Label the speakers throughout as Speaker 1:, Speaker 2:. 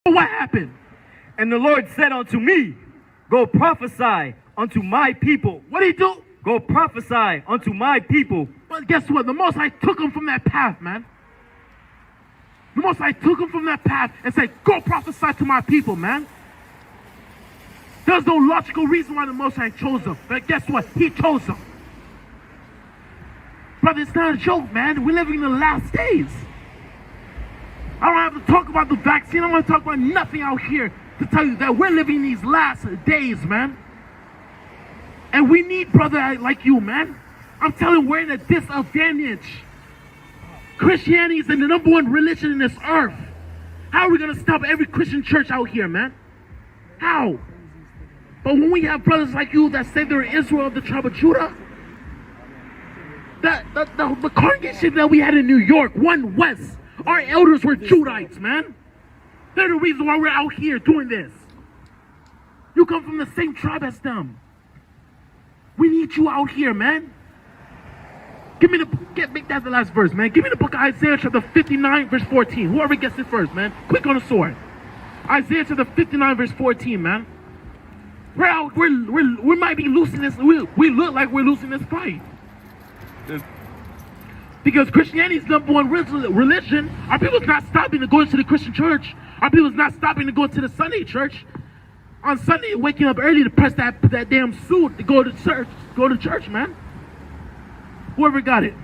Speaker 1: What happened? And the Lord said unto me, go prophesy unto my people. What did he do? Go prophesy unto my people.
Speaker 2: But guess what? The Most High took him from that path, man. The Most High took him from that path and said, go prophesy to my people, man. There's no logical reason why the Most High chose him. But guess what? He chose him. Brother, it's not a joke, man. We're living in the last days. I don't have to talk about the vaccine. I don't want to talk about nothing out here to tell you that we're living these last days, man. And we need brother like you, man. I'm telling you, we're in a disadvantage. Christianity is the #1 religion in this earth. How are we going to stop every Christian church out here, man? How? But when we have brothers like you that say they're Israel of the tribe of Judah, the congregation that we had in New York, One West, our elders were Judites, man. They're the reason why we're out here doing this. You come from the same tribe as them. We need you out here, man. Make that the last verse, man. Give me the book of Isaiah chapter 59, verse 14. Whoever gets it first, man. Quick on the sword. Isaiah chapter 59, verse 14, man. We might be losing this. We look like we're losing this fight. Because Christianity is #1 religion. Our people's not stopping to go into the Christian church. Our people's not stopping to go to the Sunday church. On Sunday, waking up early to press that damn suit to go to church. Go to church, man. Whoever got it.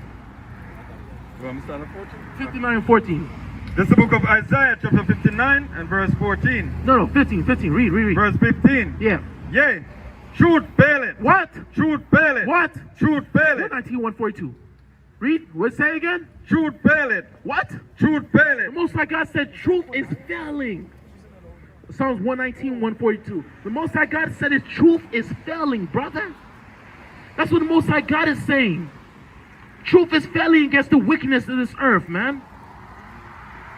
Speaker 2: 59 and 14.
Speaker 3: This is the book of Isaiah, chapter 59 and verse 14.
Speaker 2: No, 15. Read.
Speaker 3: Verse 15.
Speaker 2: Yeah.
Speaker 3: Yea, truth faileth.
Speaker 2: What?
Speaker 3: Truth faileth.
Speaker 2: What?
Speaker 3: Truth faileth.
Speaker 2: 119:142. Read. What say again?
Speaker 3: Truth faileth.
Speaker 2: What?
Speaker 3: Truth
Speaker 2: The
Speaker 3: faileth.
Speaker 2: Most High God said truth is failing. Psalms 119:142. The Most High God said his truth is failing, brother. That's what the Most High God is saying. Truth is failing against the wickedness of this earth, man.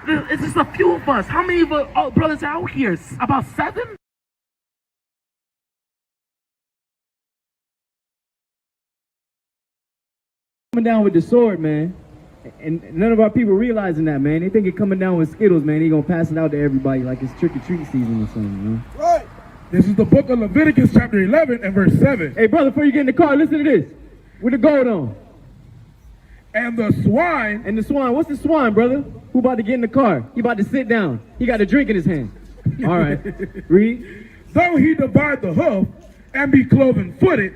Speaker 2: It's just a few of us. How many of our brothers are out here? About 7?
Speaker 4: Coming down with the sword, man, and none of our people realizing that, man. They think it coming down with Skittles, man. He gonna pass it out to everybody like it's trick-or-treat season or something, man.
Speaker 5: Right. This is the book of Leviticus chapter 11 and verse 7.
Speaker 4: Hey, brother, before you get in the car, listen to this. With the gold on.
Speaker 5: And the swine.
Speaker 4: And the swine. What's the swine, brother? Who about to get in the car? He about to sit down. He got a drink in his hand. All right. Read.
Speaker 5: Though he divide the hoof and be cloven footed,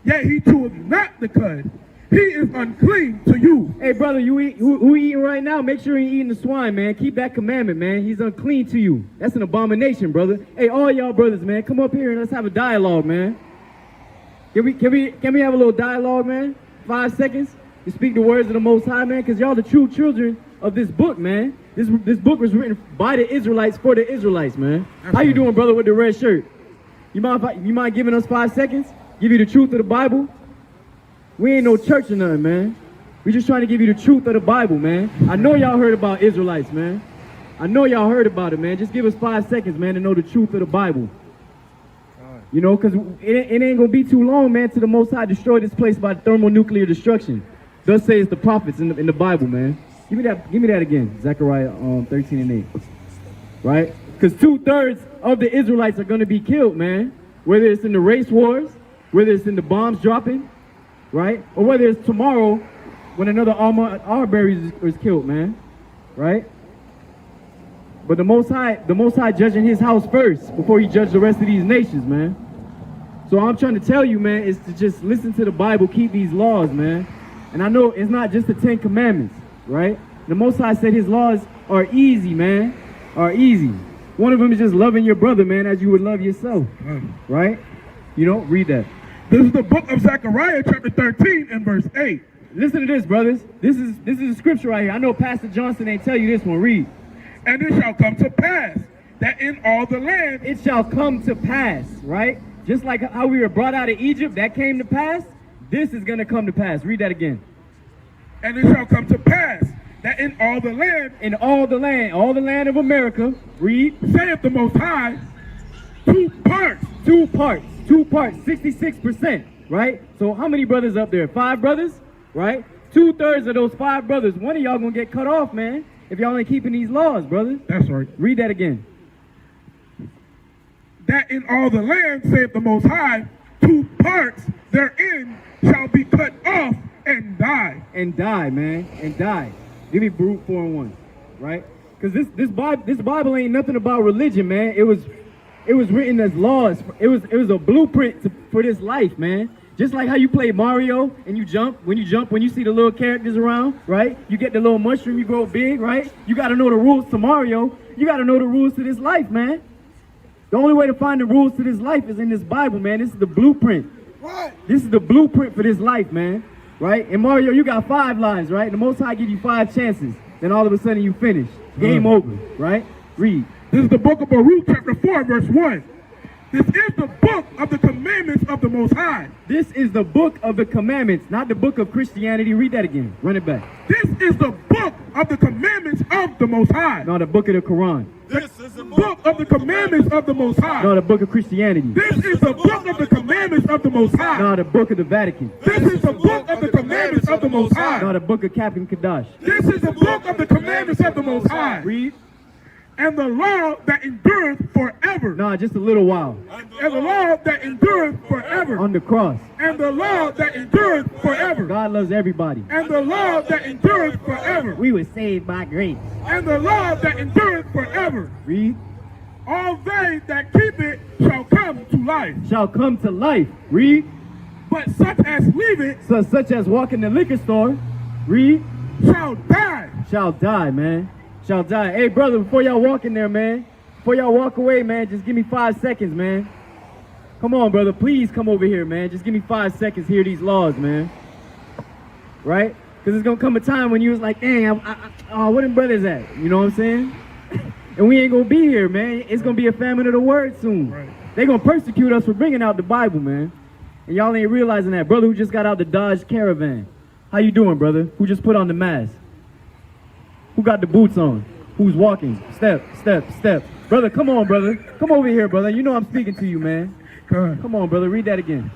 Speaker 5: yet he cheweth not the cud. He is unclean to you.
Speaker 4: Hey, brother, you eat who eating right now? Make sure you eating the swine, man. Keep that commandment, man. He's unclean to you. That's an abomination, brother. Hey, all y'all brothers, man, come up here and let's have a dialogue, man. Can we have a little dialogue, man? 5 seconds to speak the words of the Most High, man, because y'all the true children of this book, man. This book was written by the Israelites for the Israelites, man. How you doing, brother, with the red shirt? You mind giving us 5 seconds? Give you the truth of the Bible? We ain't no church or nothing, man. We just trying to give you the truth of the Bible, man. I know y'all heard about Israelites, man. I know y'all heard about it, man. Just give us 5 seconds, man, to know the truth of the Bible. You know, because it ain't going to be too long, man, till the Most High destroy this place by thermonuclear destruction. Thus says the prophets in the Bible, man. Give me that again. Zechariah 13 and 8. Right? Because 2/3 of the Israelites are going to be killed, man. Whether it's in the race wars, whether it's in the bombs dropping, right? Or whether it's tomorrow when another Arbery is killed, man. Right? But the Most High judging his house first before he judged the rest of these nations, man. So all I'm trying to tell you, man, is to just listen to the Bible, keep these laws, man. And I know it's not just the 10 commandments, right? The Most High said his laws are easy, man, are easy. One of them is just loving your brother, man, as you would love yourself, right? You know, read that.
Speaker 5: This is the book of Zechariah chapter 13 and verse 8.
Speaker 4: Listen to this, brothers. This is a scripture right here. I know Pastor Johnson ain't tell you this one. Read.
Speaker 5: And it shall come to pass that in all the land.
Speaker 4: It shall come to pass, right? Just like how we were brought out of Egypt, that came to pass. This is going to come to pass. Read that again.
Speaker 5: And it shall come to pass that in all the land.
Speaker 4: In all the land of America. Read.
Speaker 5: Saith the Most High, 2 parts.
Speaker 4: 66%, right? So how many brothers up there? 5 brothers, right? 2/3 of those 5 brothers, one of y'all gonna get cut off, man, if y'all ain't keeping these laws, brothers.
Speaker 5: That's right.
Speaker 4: Read that again.
Speaker 5: that in all the land, saith the Most High, 2 parts therein shall be cut off and die.
Speaker 4: And die, man, and die. Give me Baruch 4:1, right? Because this Bible ain't nothing about religion, man. It was written as laws. It was a blueprint for this life, man. Just like how you play Mario and you jump, when you see the little characters around, right? You get the little mushroom, you grow big, right? You got to know the rules to Mario. You got to know the rules to this life, man. The only way to find the rules to this life is in this Bible, man. This is the blueprint.
Speaker 5: Right.
Speaker 4: This is the blueprint for this life, man. Right? In Mario, you got 5 lives, right? The Most High give you 5 chances. Then all of a sudden you finish. Game over, right? Read.
Speaker 5: This is the book of Baruch, chapter 4, verse 1. This is the book of the commandments of the Most High.
Speaker 4: This is the book of the commandments, not the book of Christianity. Read that again. Run it back.
Speaker 5: This is the book of the commandments of the Most High.
Speaker 4: No, the book of the Quran.
Speaker 3: This is the
Speaker 5: Book of the commandments of the Most High.
Speaker 4: No, the book of Christianity.
Speaker 5: This is the book of the commandments of the Most High.
Speaker 4: No, the book of the Vatican.
Speaker 5: This is the book of the commandments of the Most
Speaker 4: No,
Speaker 5: High.
Speaker 4: the book of Captain Kadash.
Speaker 5: This is the book of the commandments of the Most High.
Speaker 4: Read.
Speaker 5: And the law that endureth forever.
Speaker 4: No, just a little while.
Speaker 5: And the law that endureth forever.
Speaker 4: On the cross.
Speaker 5: And the law that endureth forever.
Speaker 4: God loves everybody.
Speaker 5: And the law that endureth forever.
Speaker 4: We were saved by grace.
Speaker 5: And the law that endureth forever.
Speaker 4: Read.
Speaker 5: All they that keep it shall come to life.
Speaker 4: Shall come to life. Read.
Speaker 5: But such as leave it
Speaker 4: So, such as walk in the liquor store. Read.
Speaker 5: shall die.
Speaker 4: Shall die, man. Shall die. Hey, brother, before y'all walk in there, man. Before y'all walk away, man, just give me 5 seconds, man. Come on, brother. Please come over here, man. Just give me 5 seconds. Hear these laws, man. Right? Because there's going to come a time when you was like, dang, where them brothers at? You know what I'm saying? And we ain't going to be here, man. It's going to be a famine of the word soon.
Speaker 5: Right.
Speaker 4: They're going to persecute us for bringing out the Bible, man. And y'all ain't realizing that. Brother who just got out the Dodge Caravan. How you doing, brother? Who just put on the mask? Who got the boots on? Who's walking? Step, step, step. Brother, come on, brother. Come over here, brother. You know I'm speaking to you, man. Come on, brother. Read that again.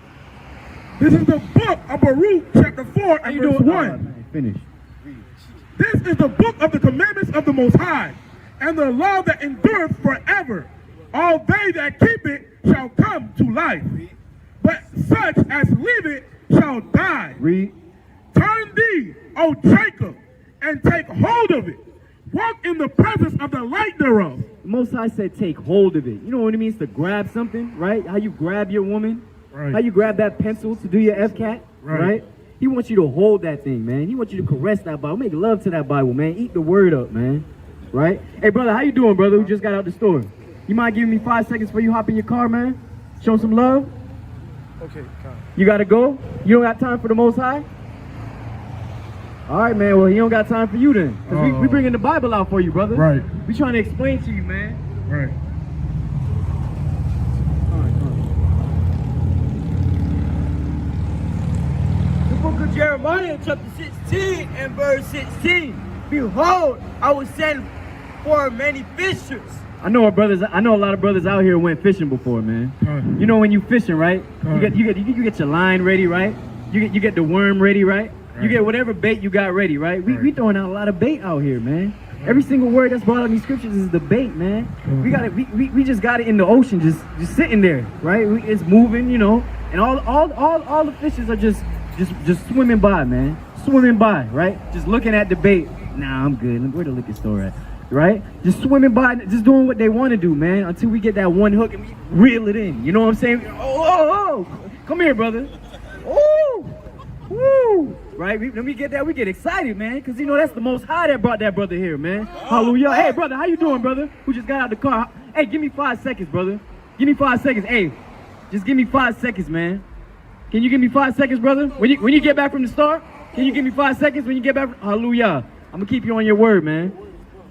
Speaker 5: This is the book of Baruch, chapter 4,
Speaker 4: How
Speaker 5: and
Speaker 4: you
Speaker 5: verse
Speaker 4: doing?
Speaker 5: 1.
Speaker 4: Man, finish.
Speaker 5: This is the book of the commandments of the Most High, and the law that endureth forever. All they that keep it shall come to life, but such as leave it shall die.
Speaker 4: Read.
Speaker 5: Turn thee, O Jacob, and take hold of it. Walk in the presence of the light thereof.
Speaker 4: The Most High said take hold of it. You know what it means to grab something, right? How you grab your woman.
Speaker 5: Right.
Speaker 4: How you grab that pencil to do your FCAT, right? He wants you to hold that thing, man. He wants you to caress that Bible. Make love to that Bible, man. Eat the word up, man. Right? Hey, brother, how you doing, brother, who just got out the store? You mind giving me 5 seconds before you hop in your car, man? Show some love?
Speaker 5: Okay, come.
Speaker 4: You got to go? You don't got time for the Most High? All right, man. Well, he don't got time for you then. Because we bringing the Bible out for you, brother.
Speaker 5: Right.
Speaker 4: We trying to explain to you, man.
Speaker 5: Right.
Speaker 6: The book of Jeremiah, chapter 16 and verse 16. Behold, I will send for many fishers.
Speaker 4: I know a lot of brothers out here went fishing before, man. You know when you fishing, right? You get your line ready, right? You get the worm ready, right? You get whatever bait you got ready, right? We throwing out a lot of bait out here, man. Every single word that's brought out in these scriptures is the bait, man. We just got it in the ocean, just sitting there, right? It's moving, you know, and all the fishes are just swimming by, man. Swimming by, right? Just looking at the bait. Nah, I'm good. Where the liquor store at? Right? Just swimming by, just doing what they want to do, man, until we get that one hook and we reel it in. You know what I'm saying? Oh, come here, brother. Oh, woo. Right? When we get that, we get excited, man, because, you know, that's the Most High that brought that brother here, man. Hallelujah. Hey, brother, how you doing, brother? Who just got out the car? Hey, give me 5 seconds, brother. Give me 5 seconds. Hey, just give me 5 seconds, man. Can you give me 5 seconds, brother? When you get back from the store, can you give me 5 seconds when you get back? Hallelujah. I'm going to keep you on your word, man.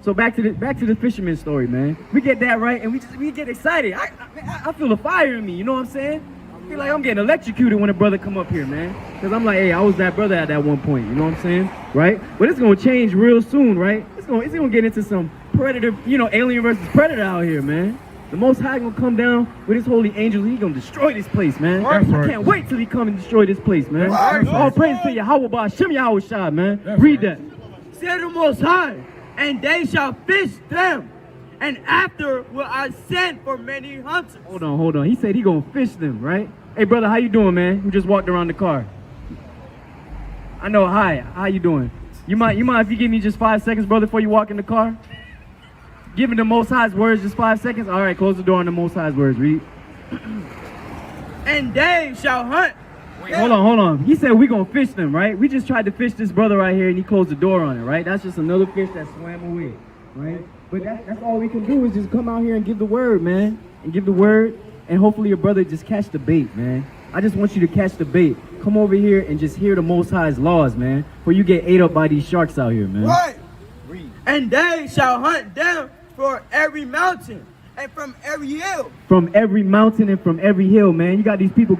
Speaker 4: So back to the fisherman story, man. We get that right, and we get excited. I feel the fire in me, you know what I'm saying? I feel like I'm getting electrocuted when a brother come up here, man. Because I'm like, hey, I was that brother at that one point, you know what I'm saying? Right? But it's going to change real soon, right? It's going to get into some predator, you know, alien versus predator out here, man. The Most High going to come down with his holy angels. He's going to destroy this place, man.
Speaker 5: That's right.
Speaker 4: I can't wait till he come and destroy this place, man.
Speaker 6: That's right.
Speaker 4: All praise to Yahweh, Ba'ashem Yahweh Shai, man.
Speaker 5: That's
Speaker 4: Read
Speaker 5: right.
Speaker 4: that.
Speaker 6: Said the Most High, and they shall fish them, and after will I send for many hunters.
Speaker 4: Hold on. He said he gonna fish them, right? Hey, brother, how you doing, man? We just walked around the car. I know. Hi. How you doing? You mind if you give me just 5 seconds, brother, before you walk in the car? Giving the Most High's words just 5 seconds. All right, close the door on the Most High's words. Read.
Speaker 6: And they shall hunt.
Speaker 4: Hold on. He said we gonna fish them, right? We just tried to fish this brother right here, and he closed the door on it, right? That's just another fish that swam away, right? But that's all we can do is just come out here and give the word, man, and give the word, and hopefully your brother just catch the bait, man. I just want you to catch the bait. Come over here and just hear the Most High's laws, man, before you get ate up by these sharks out here, man.
Speaker 6: Right. And they shall hunt them for every mountain and from every hill.
Speaker 4: From every mountain and from every hill, man. You got these people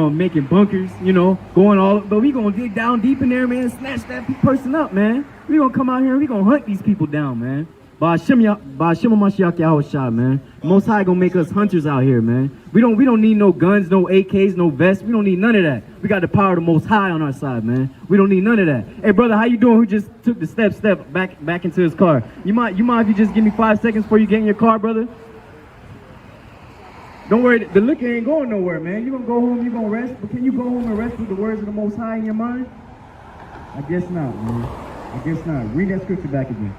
Speaker 4: making bunkers, you know, going all, but we gonna dig down deep in there, man, and snatch that person up, man. We gonna come out here and we gonna hunt these people down, man. Ba'Shem Mashiach Yahushua, man. Most High gonna make us hunters out here, man. We don't need no guns, no AKs, no vests. We don't need none of that. We got the power of the Most High on our side, man. We don't need none of that. Hey, brother, how you doing? Who just took the step back into his car? You mind if you just give me 5 seconds before you get in your car, brother? Don't worry, the liquor ain't going nowhere, man. You gonna go home, you gonna rest, but can you go home and rest with the words of the Most High in your mind? I guess not, man. I guess not. Read that scripture back again.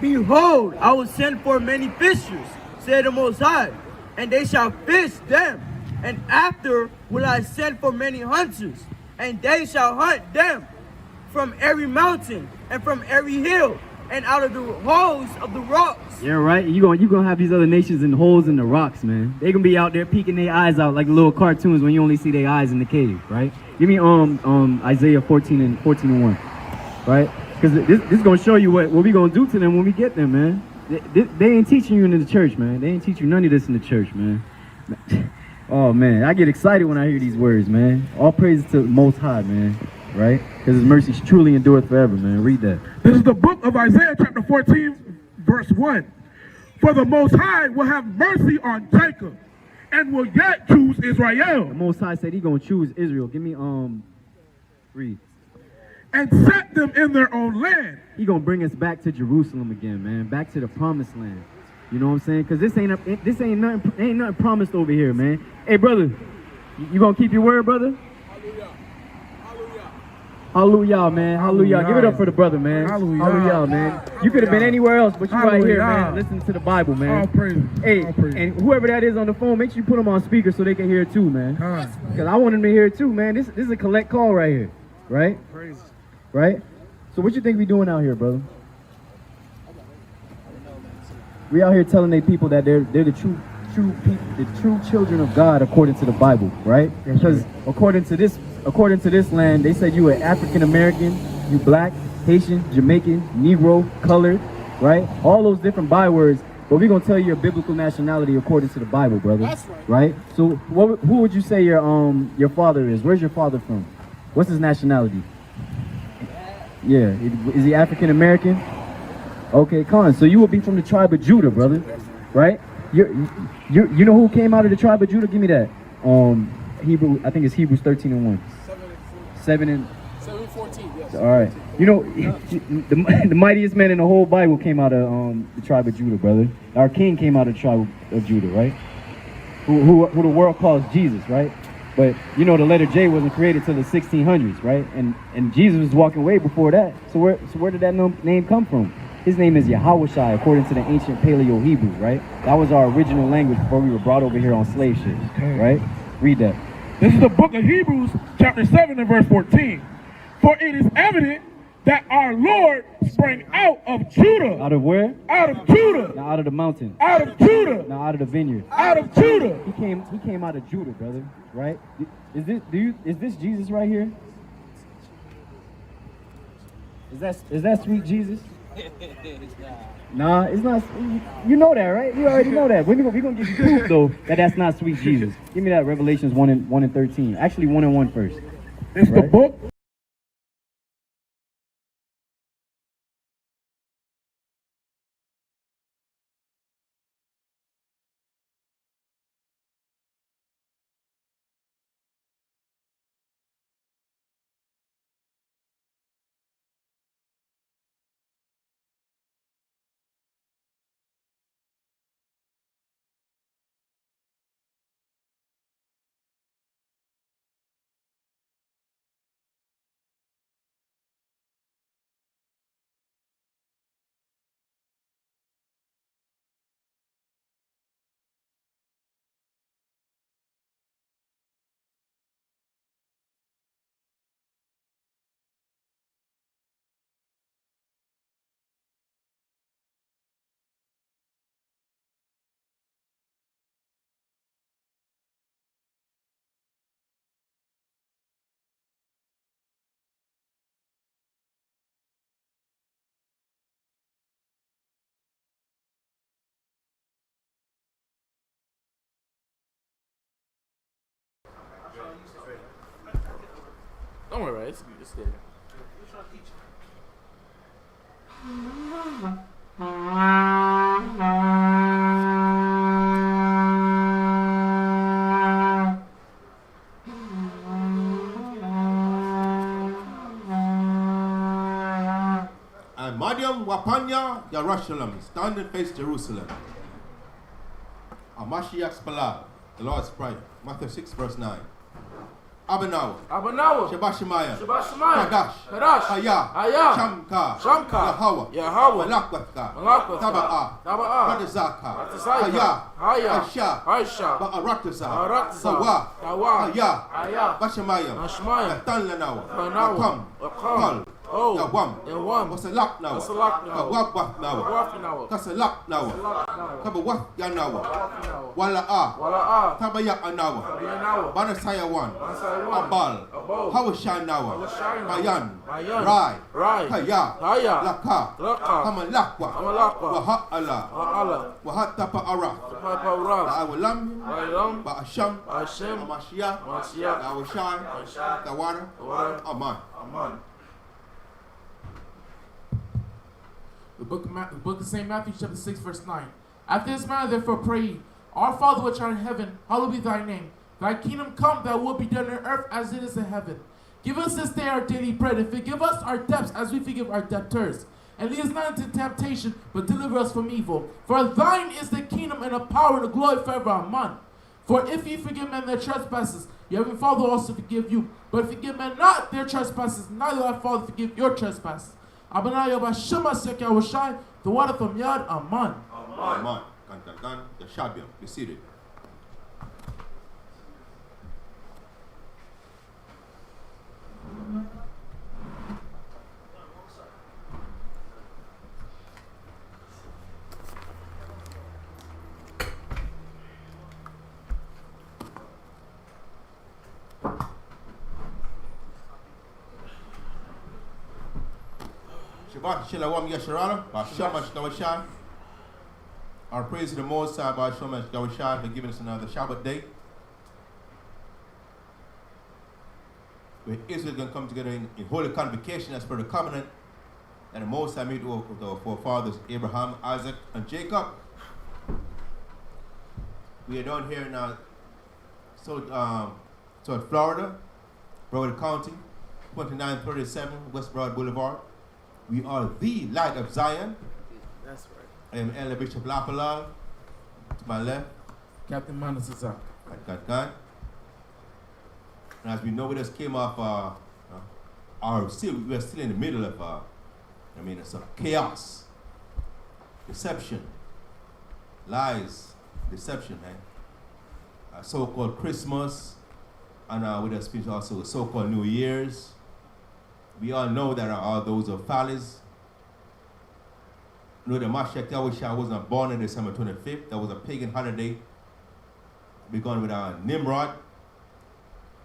Speaker 6: Behold, I will send for many fishers, said the Most High, and they shall fish them. And after will I send for many hunters, and they shall hunt them from every mountain and from every hill, and out of the holes of the rocks.
Speaker 4: Yeah, right. You gonna have these other nations in holes in the rocks, man. They gonna be out there peeking their eyes out like the little cartoons when you only see their eyes in the cave, right? Give me Isaiah 14 and 1, right? Because this is gonna show you what we gonna do to them when we get them, man. They ain't teaching you in the church, man. They ain't teaching you none of this in the church, man. Oh man, I get excited when I hear these words, man. All praises to the Most High, man. Right? Because His mercy truly endureth forever, man. Read that.
Speaker 5: This is the book of Isaiah chapter 14, verse 1. For the Most High will have mercy on Jacob and will yet choose
Speaker 4: The
Speaker 5: Israel
Speaker 4: Most High said He gonna choose Israel. Give me read.
Speaker 5: and set them in their own land.
Speaker 4: He gonna bring us back to Jerusalem again, man. Back to the promised land. You know what I'm saying? Because this ain't nothing promised over here, man. Hey, brother, you gonna keep your word, brother? Hallelujah, man. Hallelujah. Give it up for the brother, man.
Speaker 5: Hallelujah.
Speaker 4: Man. You could have been anywhere else, but you're right here, man.
Speaker 5: Hallelujah.
Speaker 4: Listen to the Bible, man.
Speaker 5: All praise.
Speaker 4: Hey,
Speaker 5: All praise.
Speaker 4: and whoever that is on the phone, make sure you put them on speaker so they can hear it too, man. Because I want them to hear it too, man. This is a collect call right here, right?
Speaker 5: Praise.
Speaker 4: Right? So what you think we doing out here, brother? We out here telling they people that they're the true people, the true children of God according to the Bible, right? Because according to this land, they said you are African American, you black, Haitian, Jamaican, Negro, colored, right? All those different bywords. But we're gonna tell you your biblical nationality according to the Bible, brother. That's right. Right? So who would you say your father is? Where's your father from? What's his nationality? Yeah, is he African American? Okay, Khan. So you will be from the tribe of Judah, brother, right? You know who came out of the tribe of Judah? Give me that. Hebrew. I think it's Hebrews 13 and 1. 7:14. Yes. All right. You know, the mightiest man in the whole Bible came out of the tribe of Judah, brother. Our king came out of the tribe of Judah, right? Who the world calls Jesus, right? But you know the letter J wasn't created till the 1600s, right? And Jesus was walking way before that. So where did that name come from? His name is Yahushua, according to the ancient Paleo Hebrew, right? That was our original language before we were brought over here on slave ships, right? Read that.
Speaker 5: This is the book of Hebrews chapter 7 and verse 14. For it is evident that our Lord sprang out of Judah.
Speaker 4: Out of where?
Speaker 5: Out of Judah.
Speaker 4: Now out of the mountain.
Speaker 5: Out of Judah.
Speaker 4: Now out of the vineyard.
Speaker 5: Out of Judah.
Speaker 4: He came out of Judah, brother, right? Is this Jesus right here? Is that sweet Jesus? Nah, it's not. You know that, right? You already know that. We're gonna give you proof though that's not sweet Jesus. Give me that Revelations 1 and 13. Actually 1 and 1 first.
Speaker 5: It's the book
Speaker 7: Don't worry, right? It's there.
Speaker 8: And Madiam Wapanya Yarushalayim, stand and face Jerusalem. Amashiach's Palah, the Lord's Prayer, Matthew 6, verse 9. Abanawa, Shabashimaya, Kadash, Haya, Shamka, Yahweh, Malakwatka, Taba'a, Radazaka, Haya, Aisha, Ba'arataza, Sawa, Haya, Bashamaya, Tanlanawa, Kam, Yawam, Wasalak now, Kawabwat now, Kasalak now, Kabawat Yanawa, Wala'a, Tabayak Anawa, Banasaya one, Abal, Hawashan Nawa, Bayan, Rai, Kaya, Laka, Hamalakwa, Waha'ala, Wahatapa Araf, Awalam, Ba'asham, Amashia, Awashan, Tawara, Aman.
Speaker 9: The book of St. Matthew, chapter 6, verse 9. After this manner, therefore, pray ye, Our Father which art in heaven, hallowed be thy name. Thy kingdom come, thy will be done on earth as it is in heaven. Give us this day our daily bread, and forgive us our debts as we forgive our debtors. And lead us not into temptation, but deliver us from evil. For thine is the kingdom, and the power, and the glory forever. Amen. For if ye forgive men their trespasses, your heavenly Father will also forgive you. But forgive men not their trespasses, neither will thy Father forgive your trespasses. Abana Yabashima Seka Washai, the water from Yad, Aman.
Speaker 8: Aman. Kan, the Shabiam, be seated. Shabbat Shalom Yesharana, Bashamash Gawashai. Our praise to the Most High, Bashamash Gawashai, for giving us another Shabbat day, where Israel can come together in holy convocation as per the covenant and the Most High made with our forefathers Abraham, Isaac, and Jacob. We are down here in South Florida, Broward County, 2937 West Broad Boulevard. We are the light of Zion.
Speaker 7: That's right.
Speaker 8: I am Elder Bishop Lapalal. To my left,
Speaker 9: Captain Manasazak.
Speaker 8: God. And as we know, we just came off we are still in the middle of some chaos, deception, lies, deception, so-called Christmas, and we just finished also so-called New Year's. We all know that all those are follies. You know, the Mashiach Yahushua was not born on December 25th. That was a pagan holiday begun with Nimrod,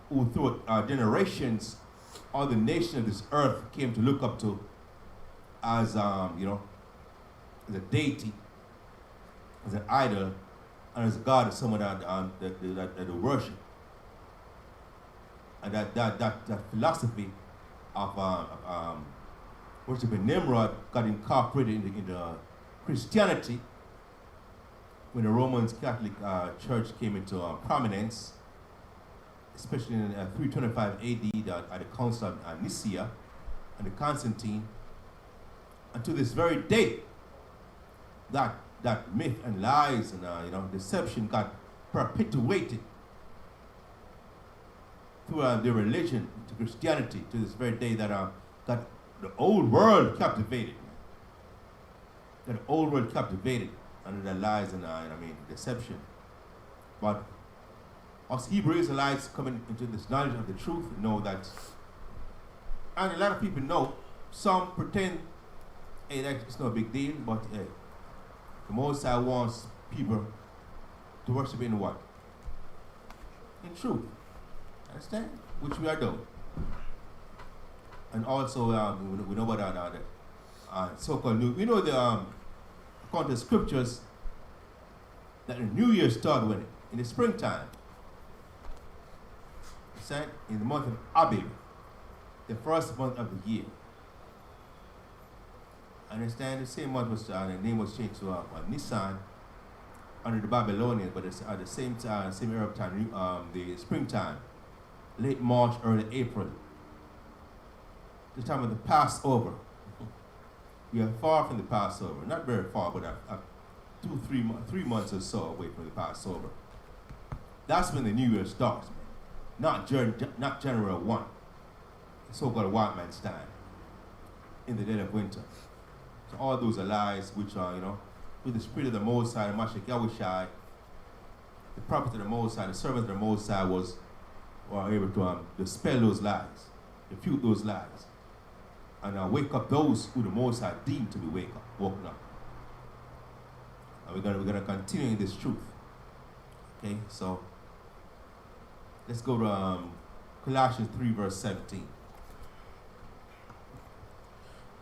Speaker 8: who through generations, all the nations of this earth came to look up to as, as a deity, as an idol, and as God, as someone that they worship. And that philosophy of worshiping Nimrod got incorporated into Christianity when the Roman Catholic Church came into prominence, especially in 325 AD at the Council of Nicaea and the Constantine. And to this very day, that myth and lies and deception got perpetuated through their religion to Christianity to this very day that got the old world captivated. Got the old world captivated under the lies and deception. But us Hebrew Israelites coming into this knowledge of the truth know that, and a lot of people know, some pretend, hey, that's no big deal, but the Most High wants people to worship in what? In truth. Understand? Which we are doing. And also, we know about so-called new. We know according to the scriptures that the New Year started when in the springtime. Understand? In the month of Abib. the first month of the year. Understand? The same month was, the name was changed to Nisan under the Babylonians, but it's at the same time, same era of time, the springtime, late March, early April, the time of the Passover. We are far from the Passover, not very far, but 3 months or so away from the Passover. That's when the New Year starts, man. Not January 1, the so-called white man's time, in the dead of winter. So all those are lies which are, with the spirit of the Most High, the Mashiach Yahushai, the prophet of the Most High, the servant of the Most High were able to dispel those lies, refute those lies, and wake up those who the Most High deemed to be woken up. And we're gonna continue in this truth. Okay, so let's go to Colossians 3, verse 17.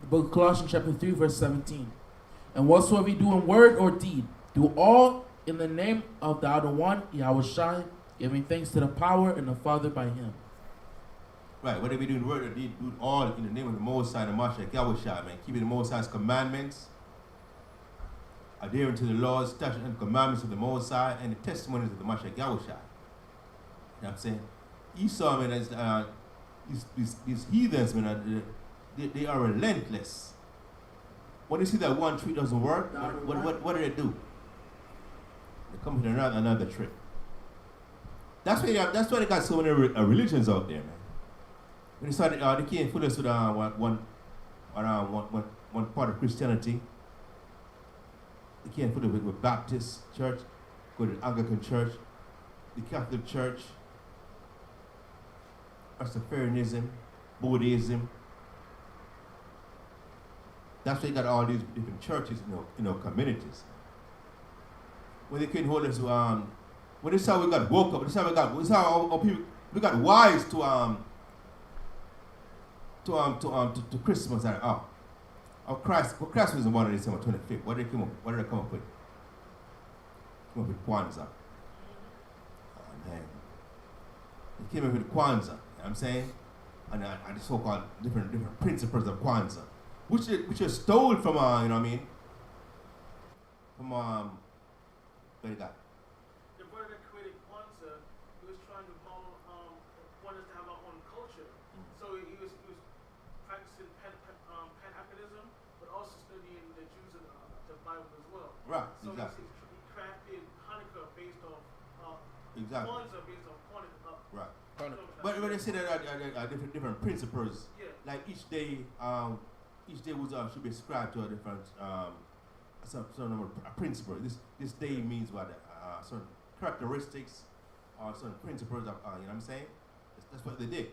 Speaker 9: The book of Colossians chapter 3, verse 17. And whatsoever you do in word or deed, do all in the name of the Other One, Yahushai, giving thanks to the power and the Father by him.
Speaker 8: Right, whatever we do in word or deed, do it all in the name of the Most High, the Mashiach Yahushai, man. Keeping the Most High's commandments, adhering to the laws, statutes, and commandments of the Most High, and the testimonies of the Mashiach Yahushai. You know what I'm saying? Esau, man, these heathens, man, they are relentless. When you see that one trick doesn't work, what do they do? They come with another trick. That's why they got so many religions out there, man. When they started, they came full of one part of Christianity. They came full of it with Baptist church, go to the Anglican church, the Catholic church, Rastafarianism, Buddhism. That's why you got all these different churches in our communities. When they couldn't hold us, when this is how we got woke up, this is how our people, we got wise to Christmas. Christ was born on December 25th. What did they come up with? Come up with Kwanzaa. Oh man. They came up with Kwanzaa, you know what I'm saying? And the so-called different principles of Kwanzaa. Which are stole from, you know what I mean? From, what you got?
Speaker 10: The brother that created Kwanzaa, he was trying to model, wanted us to have our own culture. So he was practicing Pan-Africanism, but also studying the Jews and the Bible as well.
Speaker 8: Right,
Speaker 10: so
Speaker 8: exactly.
Speaker 10: he crafted Hanukkah based on
Speaker 8: exactly.
Speaker 10: Kwanzaa based on Hanukkah.
Speaker 8: Right. But they say that are different principles.
Speaker 10: Yeah.
Speaker 8: Like each day should be ascribed to a different some number of principle. This day means what certain characteristics or certain principles of you know what I'm saying? That's what they did.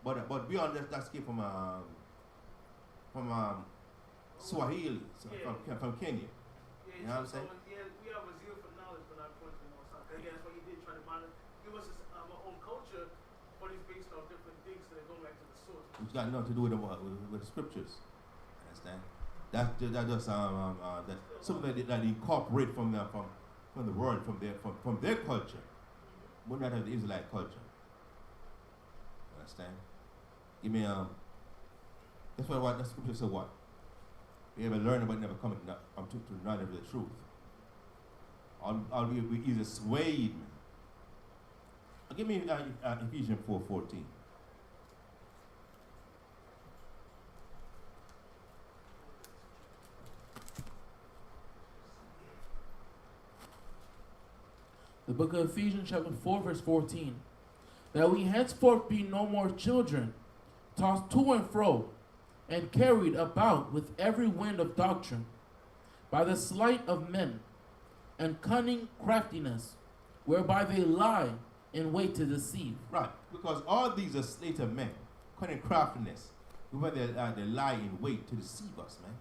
Speaker 8: But beyond that came from Swahili, from Kenya.
Speaker 10: Yeah,
Speaker 8: you know what I'm saying?
Speaker 10: We have a zeal for knowledge, but not according to the Most High. Again, that's why he did try to give us our own culture, but it's based on different things that go back to the source.
Speaker 8: It's got nothing to do with scriptures. Understand? That's just that something that they incorporate from the world, from their culture, but not of the Israelite culture. Understand? Give me that's what the scripture said. What we ever learn but never come to knowledge of the truth. All we either swayed. Give me Ephesians 4:14.
Speaker 9: The book of Ephesians chapter 4, verse 14. That we henceforth be no more children, tossed to and fro, and carried about with every wind of doctrine, by the sleight of men, and cunning craftiness, whereby they lie in wait to deceive.
Speaker 8: Right, because all these are sleight of men, cunning craftiness, whereby they lie in wait to deceive us, man.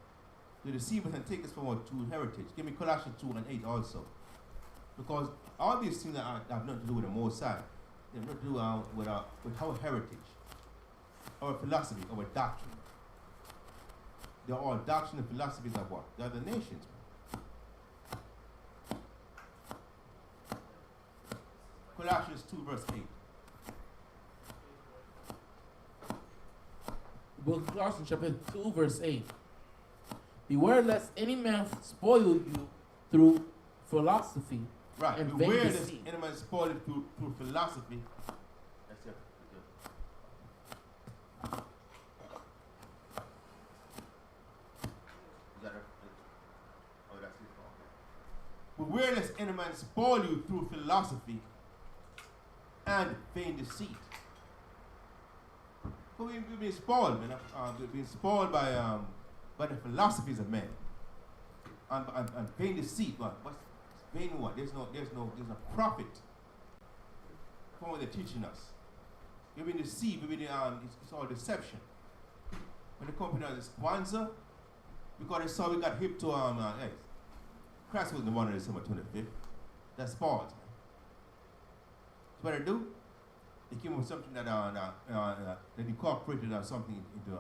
Speaker 8: To deceive us and take us from our true heritage. Give me Colossians 2:8 also. Because all these things that have nothing to do with the Most High. They have nothing to do with our heritage, our philosophy, our doctrine. They're all doctrine and philosophies of what? They're the nations. Colossians 2 verse 8.
Speaker 9: book of Colossians, chapter 2, verse 8. Beware lest any man spoil you through philosophy
Speaker 8: Right.
Speaker 9: and
Speaker 8: Beware
Speaker 9: vain
Speaker 8: lest
Speaker 9: deceit.
Speaker 8: any man spoil it through philosophy. That's it. Is that it? Oh, that's it. Okay. Beware lest any man spoil you through philosophy and vain deceit. But we've been spoiled, man. We've been spoiled by the philosophies of men and vain deceit. What's vain? What? There's no profit from what they're teaching us. We've been deceived. We've been it's all deception. When the company has a sponsor, because they saw we got hip to hey, Christ was the one on December 25th. That's false, man. So what they do? They came up with something that they incorporated something into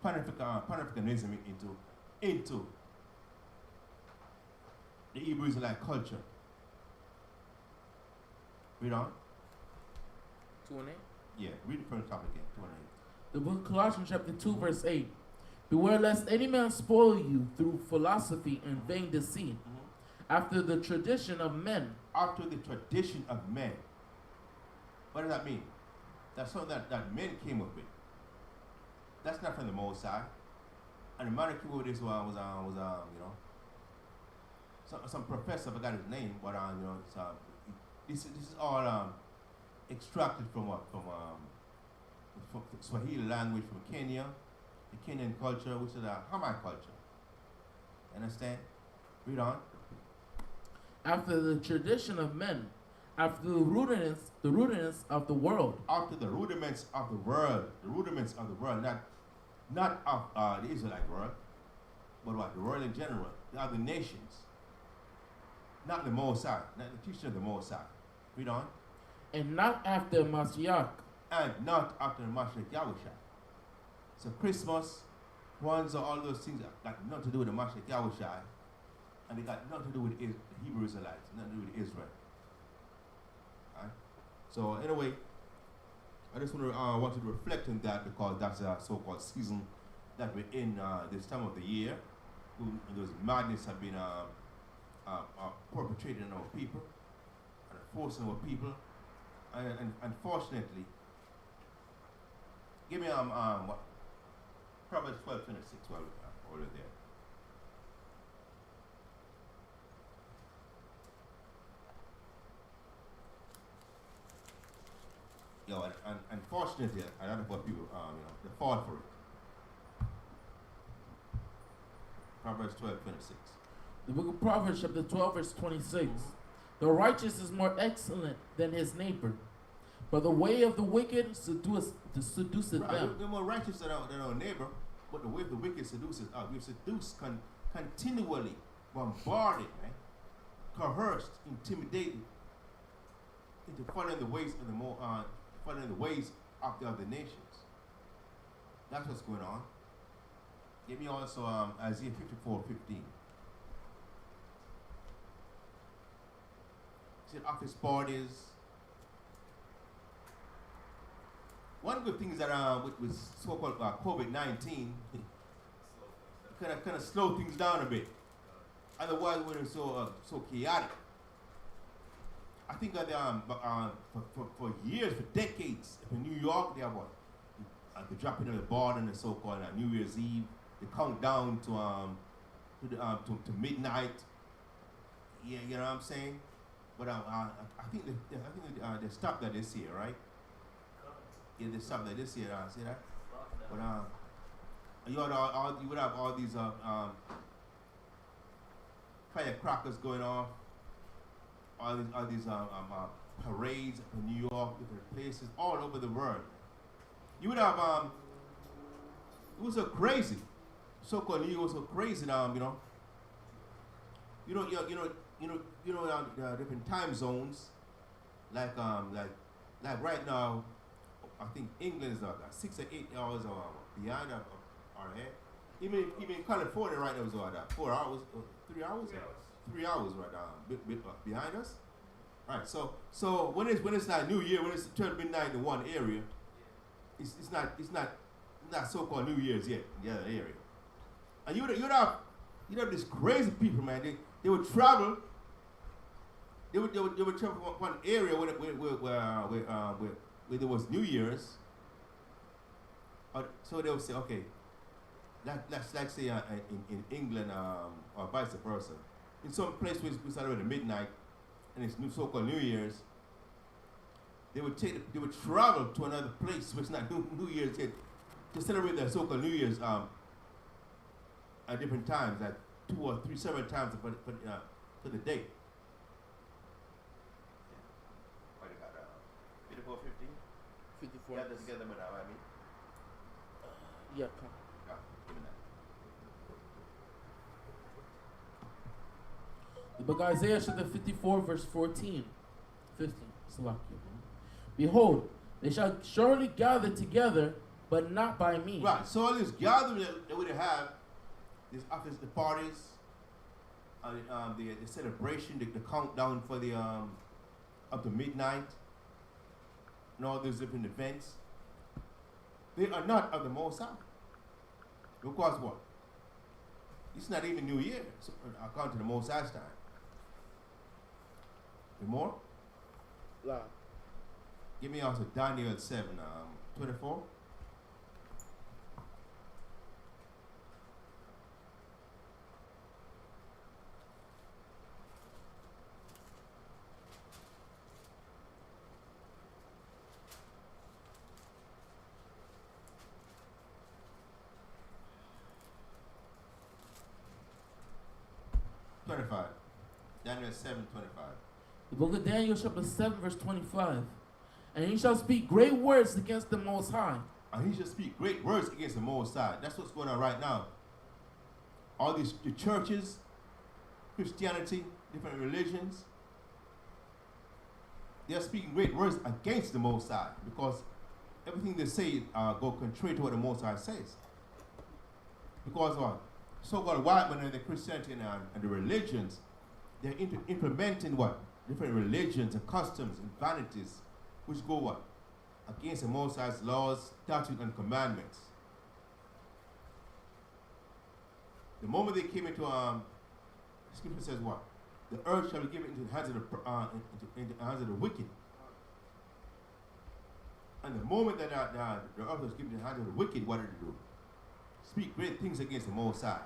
Speaker 8: Pan-Africanism into the Hebrew Israelite culture. Read on.
Speaker 9: 2 and 8.
Speaker 8: Yeah, read the first topic again. 2 and 8.
Speaker 9: The book of Colossians, chapter 2, verse 8. Beware lest any man spoil you through philosophy and vain deceit, after the tradition of men.
Speaker 8: After the tradition of men. What does that mean? That's something that men came up with. That's not from the Most High. And the man who came up with this one was you know, some professor, I forgot his name, but you know, this is all extracted from what from Swahili language from Kenya, the Kenyan culture, which is a Hamite culture. Understand? Read on.
Speaker 9: After the tradition of men, after the rudiments of the world.
Speaker 8: After the rudiments of the world, not of the Israelite world, but what? The world in general, the other nations. Not the Most High, not the teaching of the Most High. Read on.
Speaker 9: And not after Mashiach.
Speaker 8: And not after the Mashiach Yahushua. So Christmas, Kwanzaa, all those things got nothing to do with the Mashiach Yahushua, and they got nothing to do with the Hebrew Israelites, nothing to do with Israel. Right? So anyway, I just wanted to reflect on that because that's a so-called season that we're in this time of the year. And those madness have been perpetrated on our people and forcing our people. And unfortunately, give me what? Proverbs 12:26 while we're there. You know, and unfortunately, a lot of our people, you know, they fall for it. Proverbs 12:26.
Speaker 9: The book of Proverbs, chapter 12, verse 26. The righteous is more excellent than his neighbor, but the way of the wicked seduceth
Speaker 8: Right,
Speaker 9: them.
Speaker 8: they're more righteous than our neighbor, but the way of the wicked seduces us. We're seduced continually, bombarded, right? Coerced, intimidated into following the ways of the other nations. That's what's going on. Give me also Isaiah 54:15. See, office parties. One good thing is that with so-called COVID-19, kind of slow things down a bit. Otherwise, when it's so chaotic. I think that for years, for decades, in New York, they have what? The dropping of the ball on the so-called New Year's Eve. The countdown to midnight. Yeah, you know what I'm saying. But I think they stopped that this year, right? Yeah, they stopped that this year. See that? But you would have all these firecrackers going off. All these parades in New York, different places, all over the world. You would have it was so crazy. So-called New York was so crazy now, you know. Different time zones, like right now, I think England is 6 or 8 hours behind our head. Even California right now is 4 hours, 3 hours, 3 hours right now, behind us. Right. So when it's not New Year, when it's 12 midnight in one area, it's not not so-called New Year's yet in the other area. And you'd have these crazy people, man. They would travel. They would travel from one area where there was New Year's. So they would say, okay, let's like say in England or vice versa. In some place we celebrate midnight, and it's so-called New Year's. They would travel to another place which is not New Year's yet to celebrate their so-called New Year's at different times, at 2 or 3 several times for the day. What you got? 54, 15?
Speaker 7: 54.
Speaker 8: Yeah, that's together, but I mean.
Speaker 7: Yeah, come.
Speaker 8: Yeah, give me that.
Speaker 9: The book of Isaiah chapter 54 verse 15. Salakia. Behold, they shall surely gather together, but not by me.
Speaker 8: Right, so all this gathering that we have, this after the parties, the celebration, the countdown for the up to midnight, and all these different events, they are not of the Most High. Because what? It's not even New Year, so, according to the Most High's time. Any more?
Speaker 7: La.
Speaker 8: Give me also Daniel 7, 24. Daniel 7:25.
Speaker 9: The book of Daniel chapter 7 verse 25. And he shall speak great words against the Most High.
Speaker 8: And he shall speak great words against the Most High. That's what's going on right now. All the churches, Christianity, different religions, they are speaking great words against the Most High because everything they say go contrary to what the Most High says. Because what? So-called white men and the Christianity and the religions, they're implementing what? Different religions and customs and vanities, which go what? Against the Most High's laws, statutes, and commandments. The moment they came into, the scripture says what? The earth shall be given into the hands of the hands of the wicked. And the moment that the earth was given into the hands of the wicked, what did it do? Speak great things against the Most High.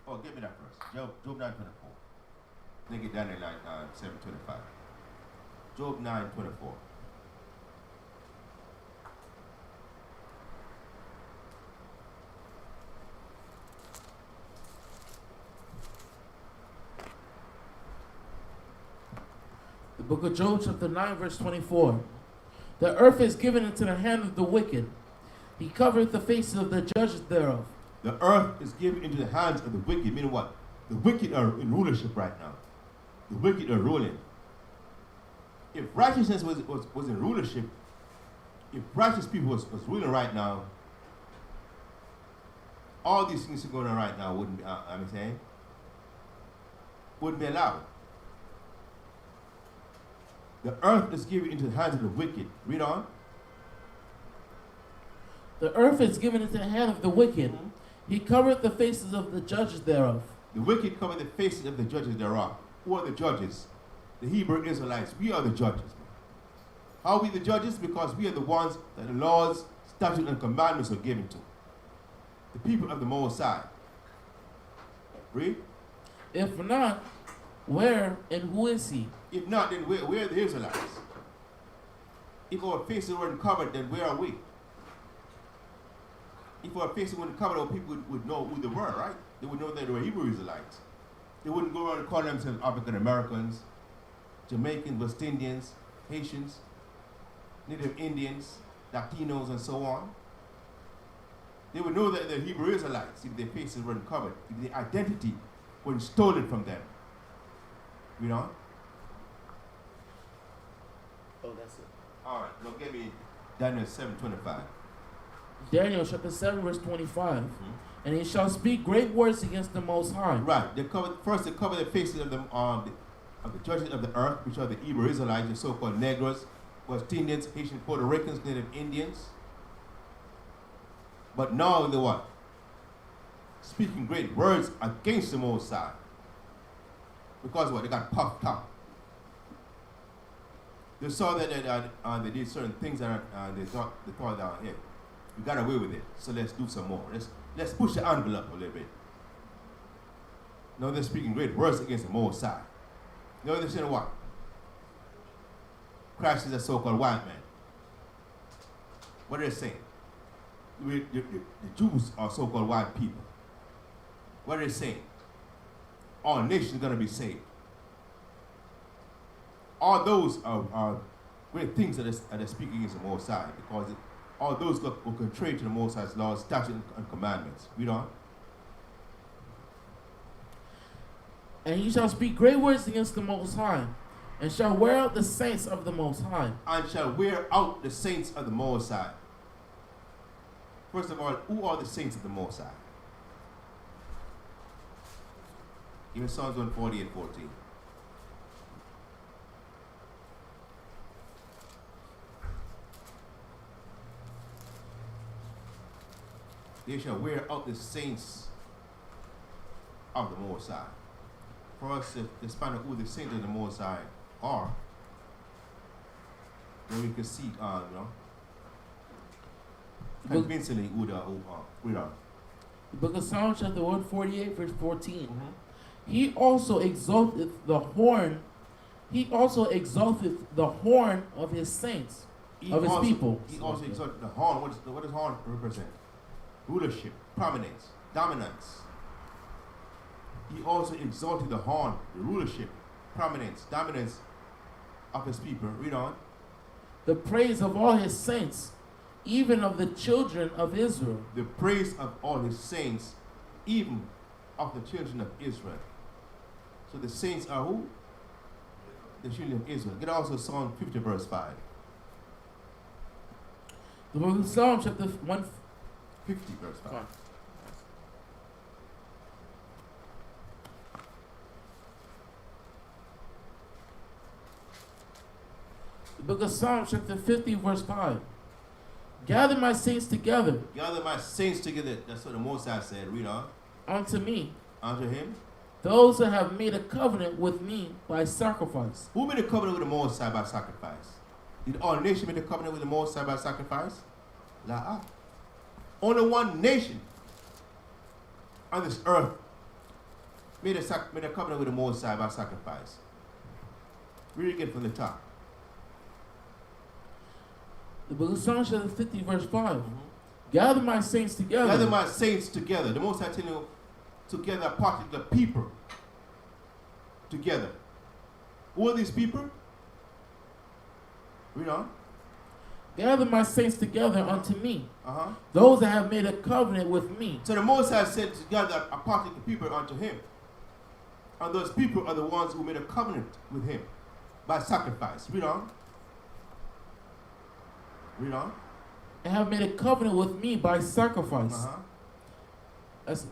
Speaker 8: Oh, give me that first. Job 9:24. Then get Daniel 7:25. Job 9:24.
Speaker 9: The book of Job chapter 9 verse 24. The earth is given into the hand of the wicked. He covereth the faces of the judges thereof.
Speaker 8: The earth is given into the hands of the wicked. Meaning what? The wicked are in rulership right now. The wicked are ruling. If righteousness was in rulership, if righteous people was ruling right now, all these things that are going on right now wouldn't be, wouldn't be allowed. The earth is given into the hands of the wicked. Read on.
Speaker 9: The earth is given into the hand of the wicked. He covereth the faces of the judges thereof.
Speaker 8: The wicked cover the faces of the judges thereof. Who are the judges? The Hebrew Israelites. We are the judges. How are we the judges? Because we are the ones that the laws, statutes, and commandments are given to. The people of the Most High. Read.
Speaker 9: If not, where and who is he?
Speaker 8: If not, then where are the Israelites? If our faces weren't covered, then where are we? If our faces weren't covered, our people would know who they were, right? They would know that they were Hebrew Israelites. They wouldn't go around and call themselves African Americans, Jamaicans, West Indians, Haitians, Native Indians, Latinos, and so on. They would know that they're Hebrew Israelites if their faces weren't covered, if their identity wasn't stolen from them. You know?
Speaker 7: Oh, that's it.
Speaker 8: All right, now give me Daniel 7:25.
Speaker 9: Daniel chapter 7 verse 25. And he shall speak great words against the Most High.
Speaker 8: Right. They cover the faces of the judges of the earth, which are the Hebrew Israelites, the so-called Negroes, West Indians, Haitian, Puerto Ricans, Native Indians. But now they're what? Speaking great words against the Most High. Because what? They got puffed up. They saw that they did certain things and they thought hey, we got away with it, so let's do some more. Let's push the envelope a little bit. Now they're speaking great words against the Most High. Now they're saying what? Christ is a so-called white man. What are they saying? The Jews are so-called white people. What are they saying? All nations are going to be saved. All those are great things that are speaking against the Most High, because all those go contrary to the Most High's laws, statutes, and commandments. Read on.
Speaker 9: And he shall speak great words against the Most High, and shall wear out the saints of the Most High.
Speaker 8: And shall wear out the saints of the Most High. First of all, who are the saints of the Most High? Even Psalms 148:14. They shall wear out the saints of the Most High. For us to find out who the saints of the Most High are, then we can see, convincingly who we are.
Speaker 9: The book of Psalms, chapter 148, verse 14. He also exalteth the horn. He also exalteth the horn of his saints, of his people.
Speaker 8: He also exalted the horn. What does horn represent? Rulership, prominence, dominance. He also exalted the horn, the rulership, prominence, dominance of his people. Read on.
Speaker 9: The praise of all his saints, even of the children of Israel.
Speaker 8: The praise of all his saints, even of the children of Israel. So the saints are who? The children of Israel. Get also Psalm 50 verse 5.
Speaker 9: The book of Psalms, chapter 150
Speaker 8: verse 5.
Speaker 9: The book of Psalms, chapter 50, verse 5. Gather my saints together.
Speaker 8: Gather my saints together. That's what the Most High said. Read on.
Speaker 9: Unto me.
Speaker 8: Unto him.
Speaker 9: Those that have made a covenant with me by sacrifice.
Speaker 8: Who made a covenant with the Most High by sacrifice? Did all nations make a covenant with the Most High by sacrifice? La. Only one nation on this earth made a covenant with the Most High by sacrifice. Read again from the top.
Speaker 9: The book of Psalms, chapter 50, verse 5. Gather my saints together.
Speaker 8: Gather my saints together. The Most High telling you to gather a particular people together. Who are these people? Read on.
Speaker 9: Gather my saints together unto me. Those that have made a covenant with me.
Speaker 8: So the Most High said to gather a particular people unto him. And those people are the ones who made a covenant with him by sacrifice. Read on. Read on.
Speaker 9: And have made a covenant with me by sacrifice. That's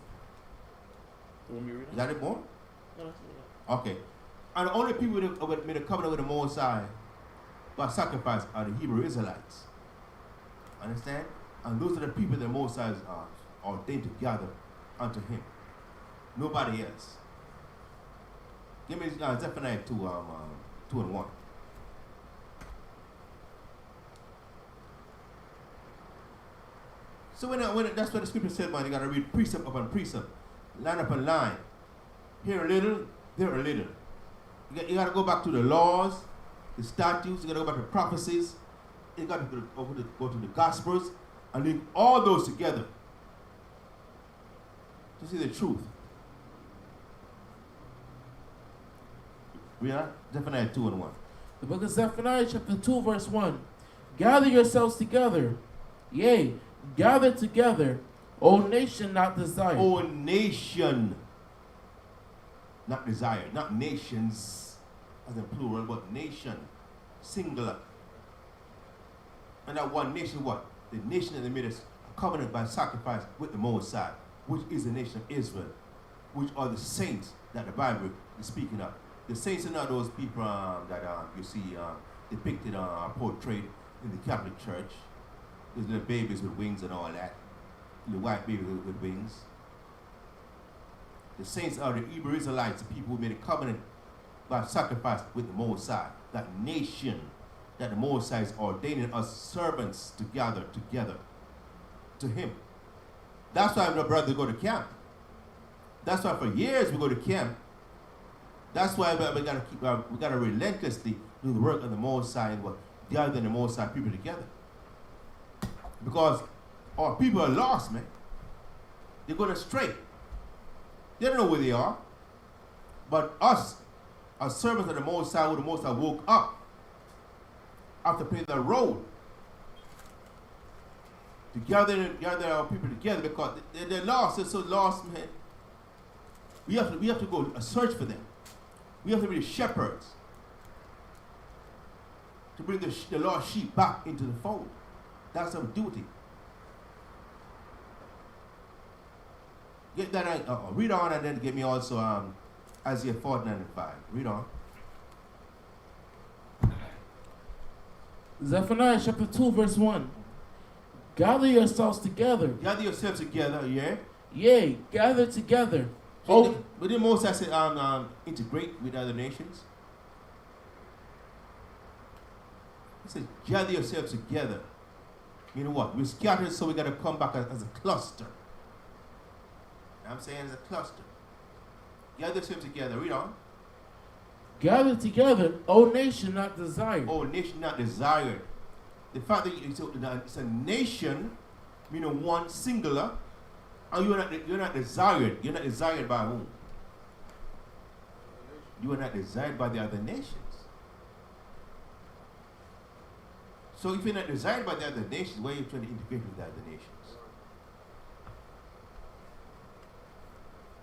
Speaker 8: Is that it more? Okay. And the only people that made a covenant with the Most High by sacrifice are the Hebrew Israelites. Understand? And those are the people that the Most High are ordained to gather unto him. Nobody else. Give me Zephaniah 2 and 1. So when that's what the scripture said, man, you gotta read precept upon precept, line upon line. Here a little, there a little. You gotta go back to the laws, the statutes, you gotta go back to prophecies, you gotta go to the gospels, and link all those together to see the truth. We are Zephaniah 2 and 1.
Speaker 9: The book of Zephaniah, chapter 2, verse 1. Gather yourselves together, yea, gather together, O nation not desired.
Speaker 8: O nation not desired. Not nations as in plural, but nation, singular. And that one nation, what? The nation that made a covenant by sacrifice with the Most High, which is the nation of Israel, which are the saints that the Bible is speaking of. The saints are not those people that you see depicted portrayed in the Catholic Church. There's little babies with wings and all that. The white babies with wings. The saints are the Hebrew Israelites, the people who made a covenant by sacrifice with the Most High. That nation that the Most High is ordaining us servants to gather together to Him. That's why my brother go to camp. That's why for years we go to camp. That's why we gotta relentlessly do the work of the Most High and gather the Most High people together. Because our people are lost, man. They're going astray. They don't know where they are. But us, as servants of the Most High, who the Most High woke up after playing the road to gather our people together, because they're lost. They're so lost, man. We have to go search for them. We have to be the shepherds to bring the lost sheep back into the fold. That's our duty. Get that, read on and then give me also Isaiah 49 and 5. Read on.
Speaker 9: Zephaniah chapter 2 verse 1. Gather yourselves together.
Speaker 8: Gather yourselves together, yeah?
Speaker 9: Yea, gather together.
Speaker 8: So but then Moses said integrate with other nations. He said, gather yourselves together. You know what? We're scattered, so we got to come back as a cluster. I'm saying as a cluster. Gather yourselves together. Read on.
Speaker 9: Gather together, O nation not desired.
Speaker 8: O nation not desired. The fact that it's a nation, meaning one singular, and you're not desired. You're not desired by whom? You are not desired by the other nations. So if you're not desired by the other nations, why are you trying to integrate with the other nations?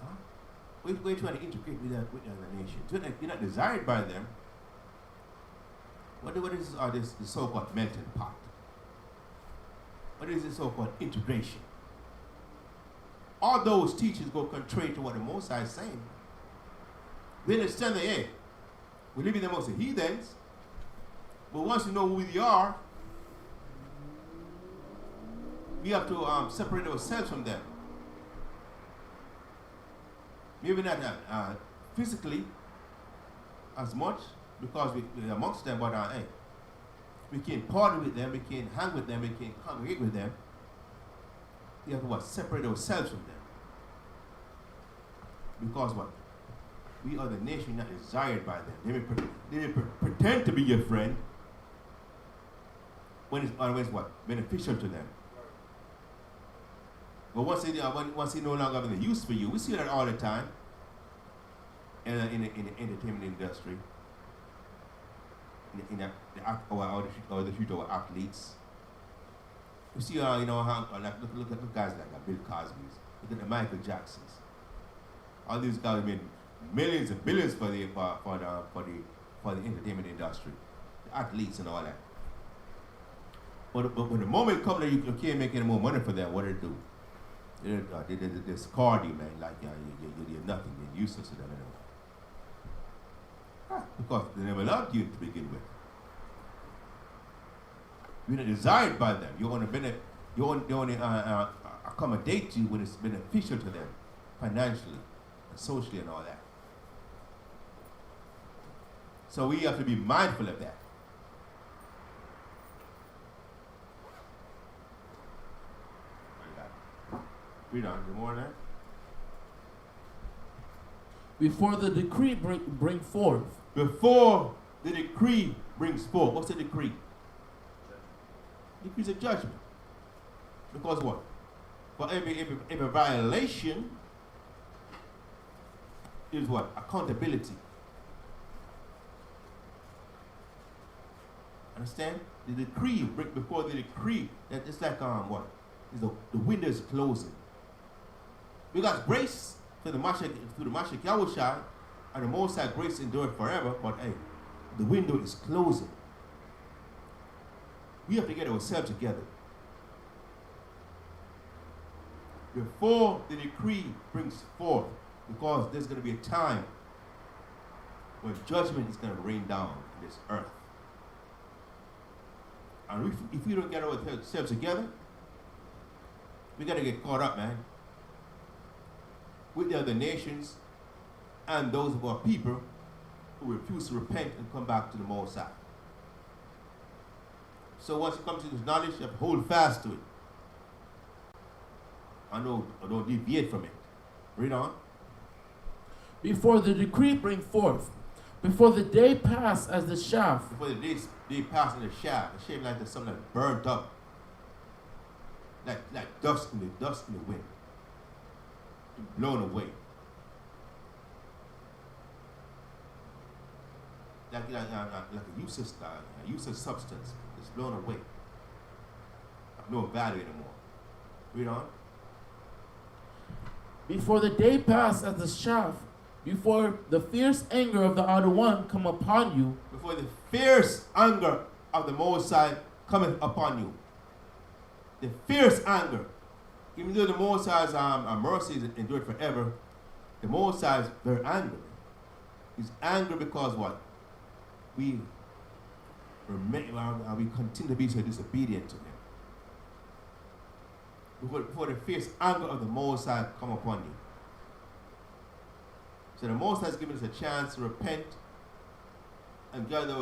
Speaker 8: Huh? Why are you trying to integrate with the other nations? You're not desired by them. What is the so-called melting pot? What is the so-called integration? All those teachers go contrary to what the Most High is saying. We understand that, hey, we live in the most heathens, but once you know who we are, we have to separate ourselves from them. Maybe not physically as much, because we're amongst them, but hey, we can party with them, we can hang with them, we can congregate with them. We have to separate ourselves from them. Because what? We are the nation not desired by them. They may pretend to be your friend when it's always what? Beneficial to them. But once they no longer have any use for you, we see that all the time in the entertainment industry. In our athletes. You see, how look at guys like Bill Cosby's, look at the Michael Jacksons. All these guys made millions and billions for the entertainment industry, the athletes and all that. But when the moment comes that you can't make any more money for them, what do they do? They discard you, man. Like you're nothing. You're useless to them anymore. Because they never loved you to begin with. You're not desired by them. You only accommodate you when it's beneficial to them, financially, and socially, and all that. So we have to be mindful of that. Read on. Good morning.
Speaker 9: Before the decree bring forth.
Speaker 8: Before the decree brings forth. What's the decree? Decrees of judgment. Because what? For every violation is what? Accountability. Understand? The decree, before the decree, that it's like what? Is the window is closing. Because grace through the Mashiach Yahushua and the Most High grace endured forever, but hey, the window is closing. We have to get ourselves together. Before the decree brings forth, because there's going to be a time when judgment is going to rain down on this earth. And if we don't get ourselves together, we got to get caught up, man, with the other nations and those of our people who refuse to repent and come back to the Most High. So once you come to this knowledge, you have to hold fast to it. I don't deviate from it. Read on.
Speaker 9: Before the decree bring forth, before the day pass as the shaft,
Speaker 8: Before the day pass in the shaft, the shaft like there's something like burnt up, like dust in the wind, blown away. Like a useless substance. It's blown away. Have no value anymore. Read on.
Speaker 9: before the day pass as the shaft, before the fierce anger of the Other One come upon you,
Speaker 8: Before the fierce anger of the Most High cometh upon you. The fierce anger. Even though the Most High's mercy is endured forever, the Most High is very angry. He's angry because what? We continue to be so disobedient to him. Before the fierce anger of the Most High come upon you. So the Most High has given us a chance to repent and gather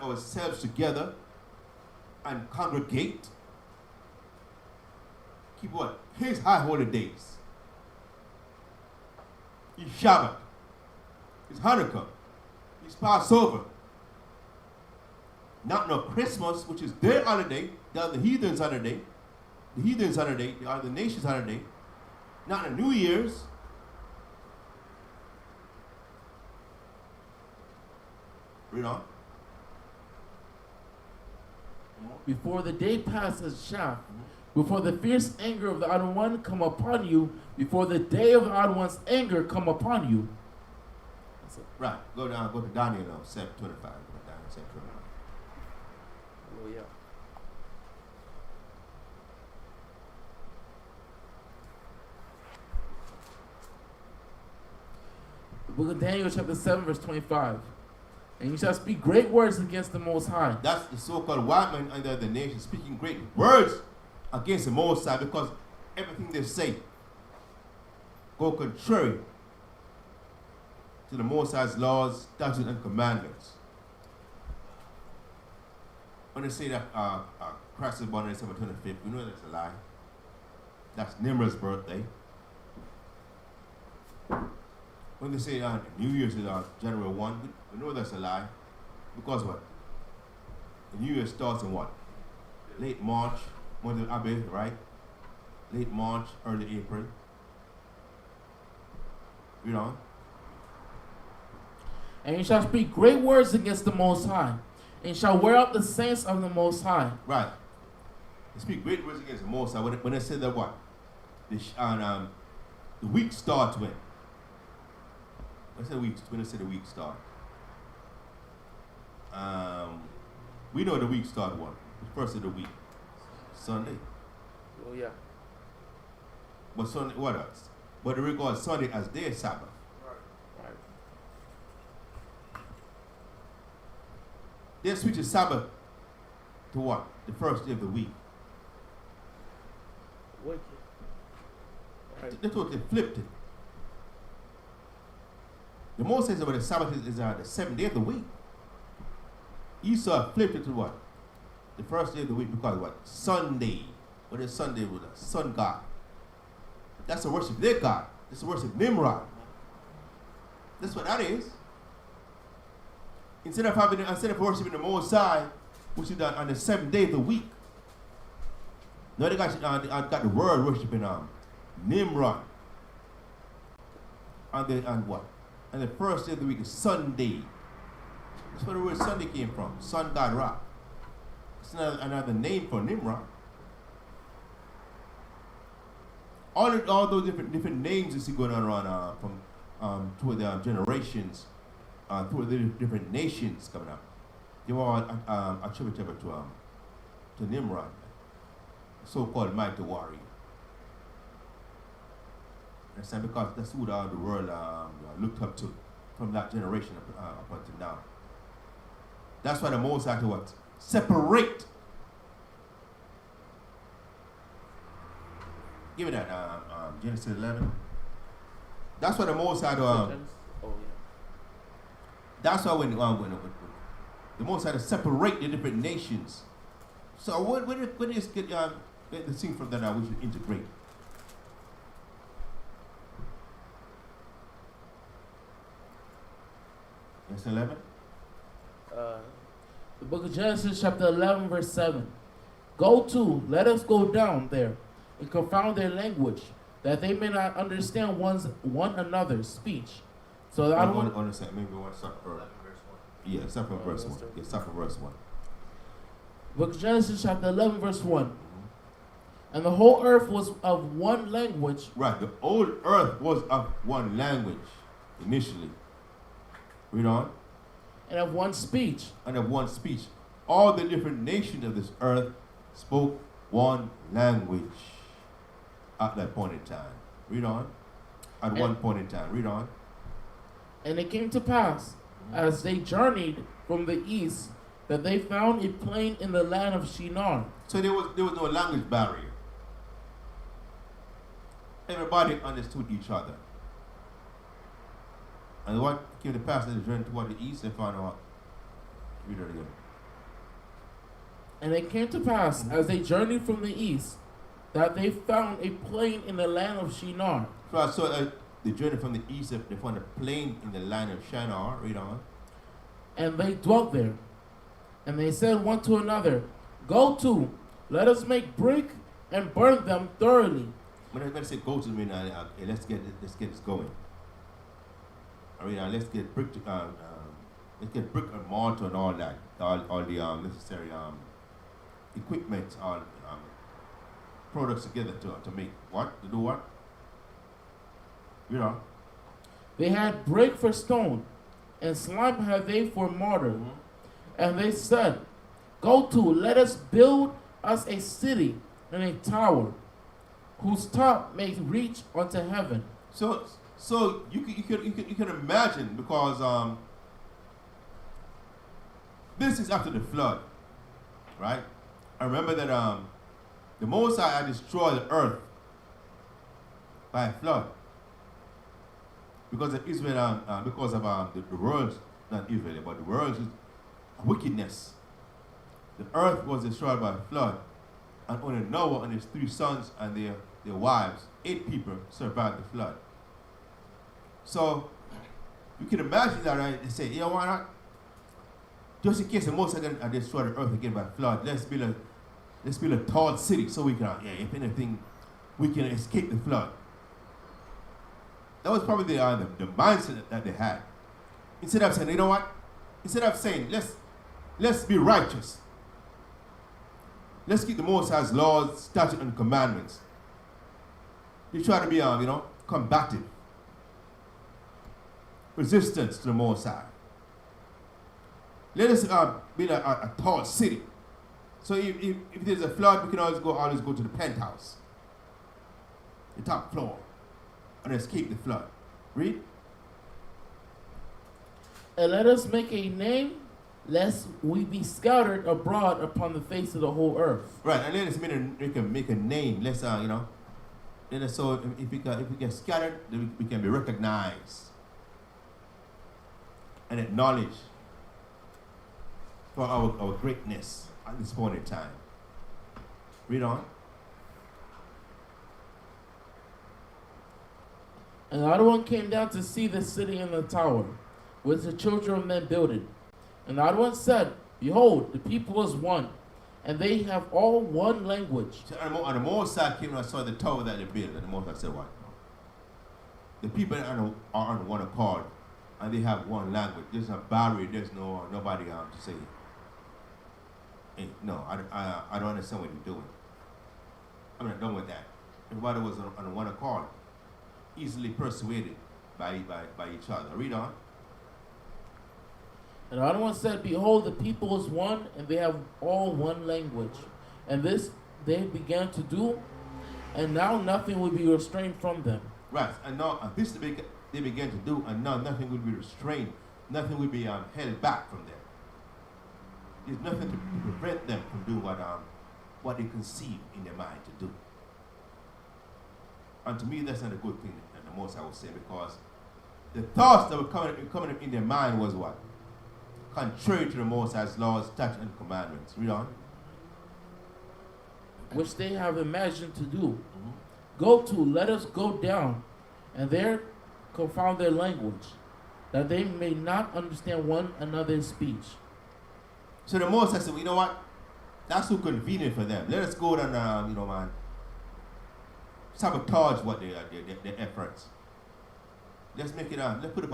Speaker 8: ourselves together and congregate. Keep what? His high holy days. His Shabbat. His Hanukkah. His Passover. Not no Christmas, which is their holiday. They are the heathens' holiday. The heathens' holiday. They are the nation's holiday. Not the New Year's. Read on.
Speaker 9: before the day passes shaft, before the fierce anger of the Other One come upon you, before the day of the Other One's anger come upon you. That's it.
Speaker 8: Right. Go to Daniel now, 7:25. Go to Daniel 7:25.
Speaker 7: Hallelujah.
Speaker 9: The book of Daniel, chapter 7, verse 25. And you shall speak great words against the Most High.
Speaker 8: That's the so-called white man under the nation speaking great words against the Most High because everything they say go contrary to the Most High's laws, statutes, and commandments. When they say that Christ was born on December 25th, we know that's a lie. That's Nimrod's birthday. When they say New Year's is January 1, we know that's a lie. Because what? The New Year starts in what? Late March, month of Abib, right? Late March, early April. You know?
Speaker 9: And you shall speak great words against the Most High, and shall wear out the saints of the Most High.
Speaker 8: Right. They speak great words against the Most High. When they say that what? The week starts when? When they say the week start. We know the week start what? The first of the week. Sunday.
Speaker 7: Oh, yeah.
Speaker 8: But Sunday, what else? But they regard Sunday as their Sabbath.
Speaker 7: Right.
Speaker 8: They switch the Sabbath to what? The first day of the week.
Speaker 7: Wicked. Right.
Speaker 8: They totally flipped it. The Most says about the Sabbath is the seventh day of the week. Esau flipped it to what? The first day of the week because what? Sunday. What is Sunday with a sun god? That's the worship of their God. That's the worship of Nimrod. That's what that is. Instead of worshiping the Most High, which is done on the seventh day of the week. Now they got the word worshiping Nimrod. And what? And the first day of the week is Sunday. That's where the word Sunday came from. Sun God Ra. It's another name for Nimrod. All those different names you see going on around from toward the generations, toward the different nations coming up. They were all attributed to Nimrod, so-called mighty warrior. Understand? Because that's who the world looked up to from that generation up until now. That's why the Most had to what? Separate Give me that. Genesis 11. That's what the Most High.
Speaker 7: Oh yeah.
Speaker 8: That's why when the Most High to separate the different nations. So when is get the thing from that we should integrate. Genesis 11.
Speaker 9: The book of Genesis, chapter 11, verse 7. Go to, let us go down there and confound their language, that they may not understand one another's speech. So that I don't want
Speaker 8: understand. Maybe one stop first. Yeah, stop from verse 1. Yeah, stop from verse 1.
Speaker 9: Book of Genesis, chapter 11, verse 1. And the whole earth was of one language.
Speaker 8: Right, the old earth was of one language initially. Read on.
Speaker 9: And of one speech.
Speaker 8: And of one speech. All the different nations of this earth spoke one language at that point in time. Read on. At one point in time. Read on.
Speaker 9: And it came to pass, as they journeyed from the east, that they found a plain in the land of Shinar.
Speaker 8: So there was no language barrier. Everybody understood each other. And what came to pass as they journeyed toward the east, they found out. Read it again.
Speaker 9: And it came to pass, as they journeyed from the east, that they found a plain in the land of Shinar.
Speaker 8: So they journeyed from the east, they found a plain in the land of Shinar. Read on.
Speaker 9: And they dwelt there. And they said one to another, Go to, let us make brick and burn them thoroughly.
Speaker 8: When I say go to, I mean, let's get this going. I mean, let's get brick and mortar and all that, all the necessary equipment, all products together to make what? To do what? You know.
Speaker 9: They had brick for stone, and slime had they for mortar.
Speaker 8: Mm-hmm.
Speaker 9: And they said, Go to, let us build us a city and a tower, whose top may reach unto heaven.
Speaker 8: So you can imagine, because this is after the flood, right? I remember that the Most High had destroyed the earth by a flood because of Israel, because of the world's, not Israel, but the world's wickedness. The earth was destroyed by a flood, and only Noah and his 3 sons and their wives, 8 people, survived the flood. So you can imagine that, right? They say, you know why not? Just in case the Most High can destroy the earth again by flood, let's build a tall city so we can, if anything, we can escape the flood. That was probably the mindset that they had. Instead of saying, you know what? Instead of saying, let's be righteous. Let's keep the Most High's laws, statutes, and commandments. They try to be, combative. Resistance to the Most High. Let us build a tall city. So if there's a flood, we can always go to the penthouse, the top floor, and escape the flood. Read.
Speaker 9: And let us make a name, lest we be scattered abroad upon the face of the whole earth.
Speaker 8: Right, and let us make a name. Let's so if we get scattered, then we can be recognized and acknowledged for our greatness at this point in time. Read on.
Speaker 9: And the other one came down to see the city and the tower, which the children of men builded. And the other one said, Behold, the people is one, and they have all one language.
Speaker 8: So, and the Most High came and saw the tower that they built, and the Most High said, what? The people are on one accord, and they have one language. There's no barrier. There's nobody to say, hey, no, I don't understand what you're doing. I'm not done with that. Everybody was on one accord, easily persuaded by each other. Read on.
Speaker 9: And the other one said, Behold, the people is one, and they have all one language. And this they began to do, and now nothing will be restrained from them.
Speaker 8: Right, and now this they began to do, and now nothing will be restrained. Nothing will be held back from them. There's nothing to prevent them from doing what they conceive in their mind to do. And to me, that's not a good thing, and the most I would say, because the thoughts that were coming up in their mind was what? Contrary to the Most High's laws, statutes, and commandments. Read on.
Speaker 9: Which they have imagined to do. Go to, let us go down, and there confound their language, that they may not understand one another's speech.
Speaker 8: So the Most High said, well, you know what? That's too convenient for them. Let us go down, man, sabotage what their efforts. Let's make it let's put up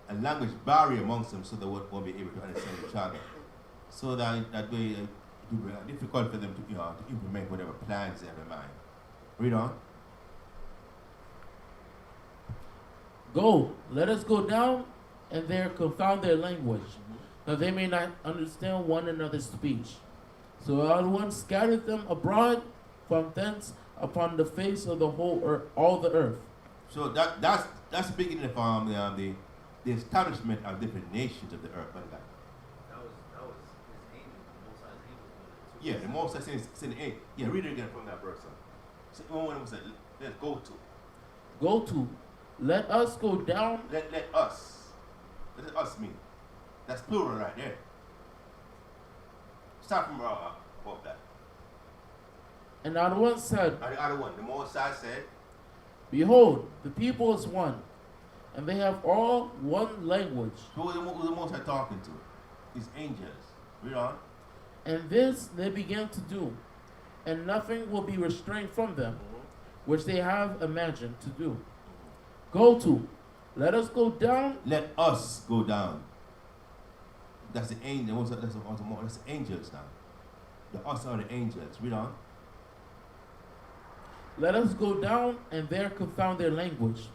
Speaker 8: a language barrier amongst them so they won't be able to understand each other. So that way it will be difficult for them to implement whatever plans they have in mind. Read on.
Speaker 9: Go, let us go down, and there confound their language, that they may not understand one another's speech. So Adawan scattered them abroad from thence upon the face of the whole earth, all the earth.
Speaker 8: So that's the beginning of the establishment of different nations of the earth. Like that.
Speaker 11: That was his angel, the Most High's angels.
Speaker 8: Yeah, the Most High says, yeah, read it again from that verse. So when it said, let's go to.
Speaker 9: Go to, let us go down.
Speaker 8: Let us. What does us mean? That's plural right there. Start from above that.
Speaker 9: And Adawan said,
Speaker 8: And the other one, the Most High said,
Speaker 9: behold, the people is one, and they have all one language.
Speaker 8: who is the Most High talking to? His angels. Read on.
Speaker 9: And this they began to do, and nothing will be restrained from them, which they have imagined to do. Go to, let us go down.
Speaker 8: Let us go down. That's the angel. That's the angels now. The us are the angels. Read on.
Speaker 9: Let us go down, and there confound their language,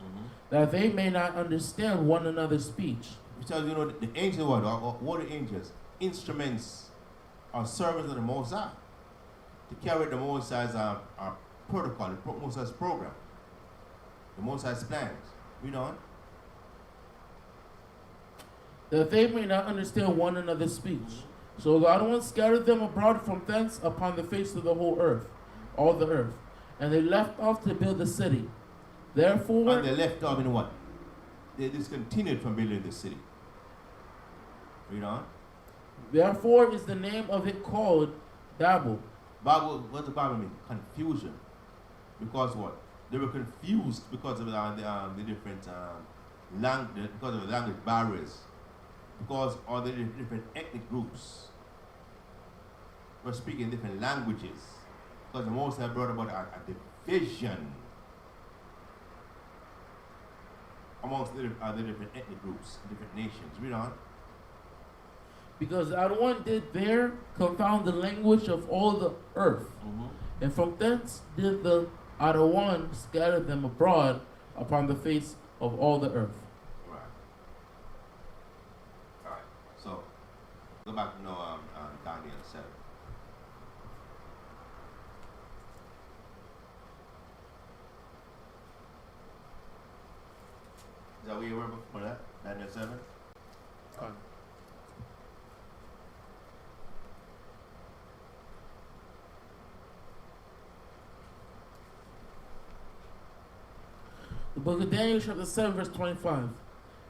Speaker 9: that they may not understand one another's speech.
Speaker 8: Because the angels, what are the angels? Instruments are servants of the Most High to carry the Most High's protocol, the Most High's program, the Most High's plans. Read on.
Speaker 9: That they may not understand one another's speech. So the other one scattered them abroad from thence upon the face of the whole earth, all the earth. And they left off to build the city. Therefore,
Speaker 8: And they left off in what? They discontinued from building the city. Read on.
Speaker 9: therefore is the name of it called Babel.
Speaker 8: Bible, what does the Bible mean? Confusion. Because what? They were confused because of the different because of the language barriers. Because all the different ethnic groups were speaking different languages. Because the Most High brought about a division amongst the different ethnic groups, different nations. Read on.
Speaker 9: Because Adawan did there confound the language of all the earth. And from thence did the Adawan scatter them abroad upon the face of all the earth.
Speaker 8: Right. All right. So, go back to Daniel 7. Is that where you were before that? Daniel 7?
Speaker 9: The book of Daniel, chapter 7, verse 25.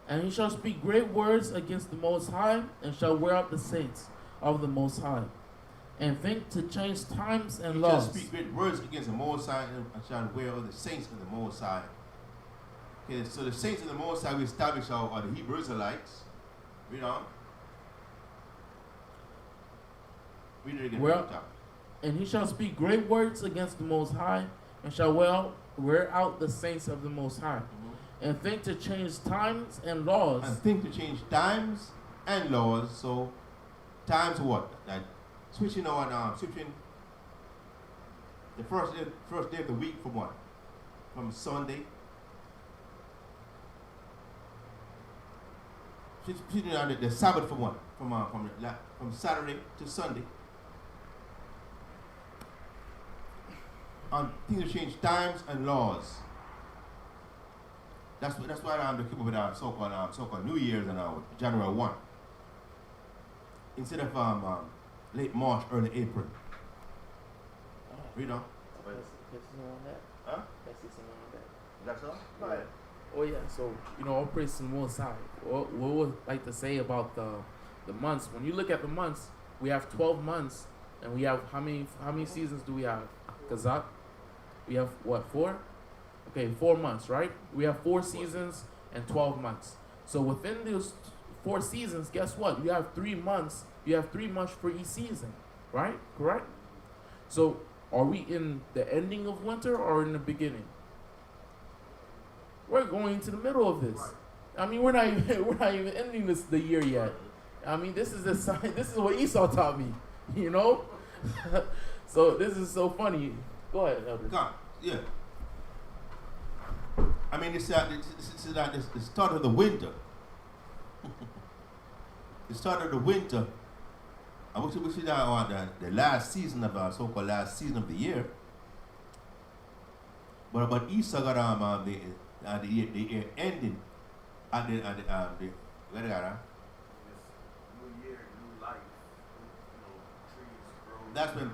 Speaker 9: And he shall speak great words against the Most High, and shall wear out the saints of the Most High, and think to change times and
Speaker 8: He
Speaker 9: laws.
Speaker 8: shall speak great words against the Most High, and shall wear out the saints of the Most High. Okay, so the saints of the Most High we establish are the Hebrew Israelites. Read on. Read it again.
Speaker 9: Well, and he shall speak great words against the Most High, and shall wear out the saints of the Most High, and think to change times and laws.
Speaker 8: And think to change times and laws. So, times what? Like switching the first day of the week from what? From Sunday. Switching on the Sabbath from what? From Saturday to Sunday. And think to change times and laws. That's why they keep up with our so-called New Year's and January 1. Instead of late March, early April. Read on.
Speaker 9: This is on that.
Speaker 8: Huh?
Speaker 9: Let's see something on that.
Speaker 8: That's all? Go
Speaker 9: Yeah.
Speaker 8: ahead.
Speaker 9: Oh yeah, so all praise to the Most High. What would like to say about the months? When you look at the months, we have 12 months, and we have how many seasons do we have? Kazak, we have what, 4? Okay, 4 months, right? We have 4 seasons and 12 months. So within those 4 seasons, guess what? You have 3 months. You have 3 months for each season, right? Correct. So are we in the ending of winter or in the beginning? We're going to the middle of this. I mean, we're not even ending the year yet. I mean, this is the sign. This is what Esau taught me, you know. So this is so funny. Go ahead, Elder.
Speaker 8: God, yeah. I mean, it's the start of the winter. The start of the winter. I wish we that on the last season of our so-called last season of the year. But Esau got the year ending at the where they got
Speaker 11: New year, new life. Trees grow.
Speaker 8: that's when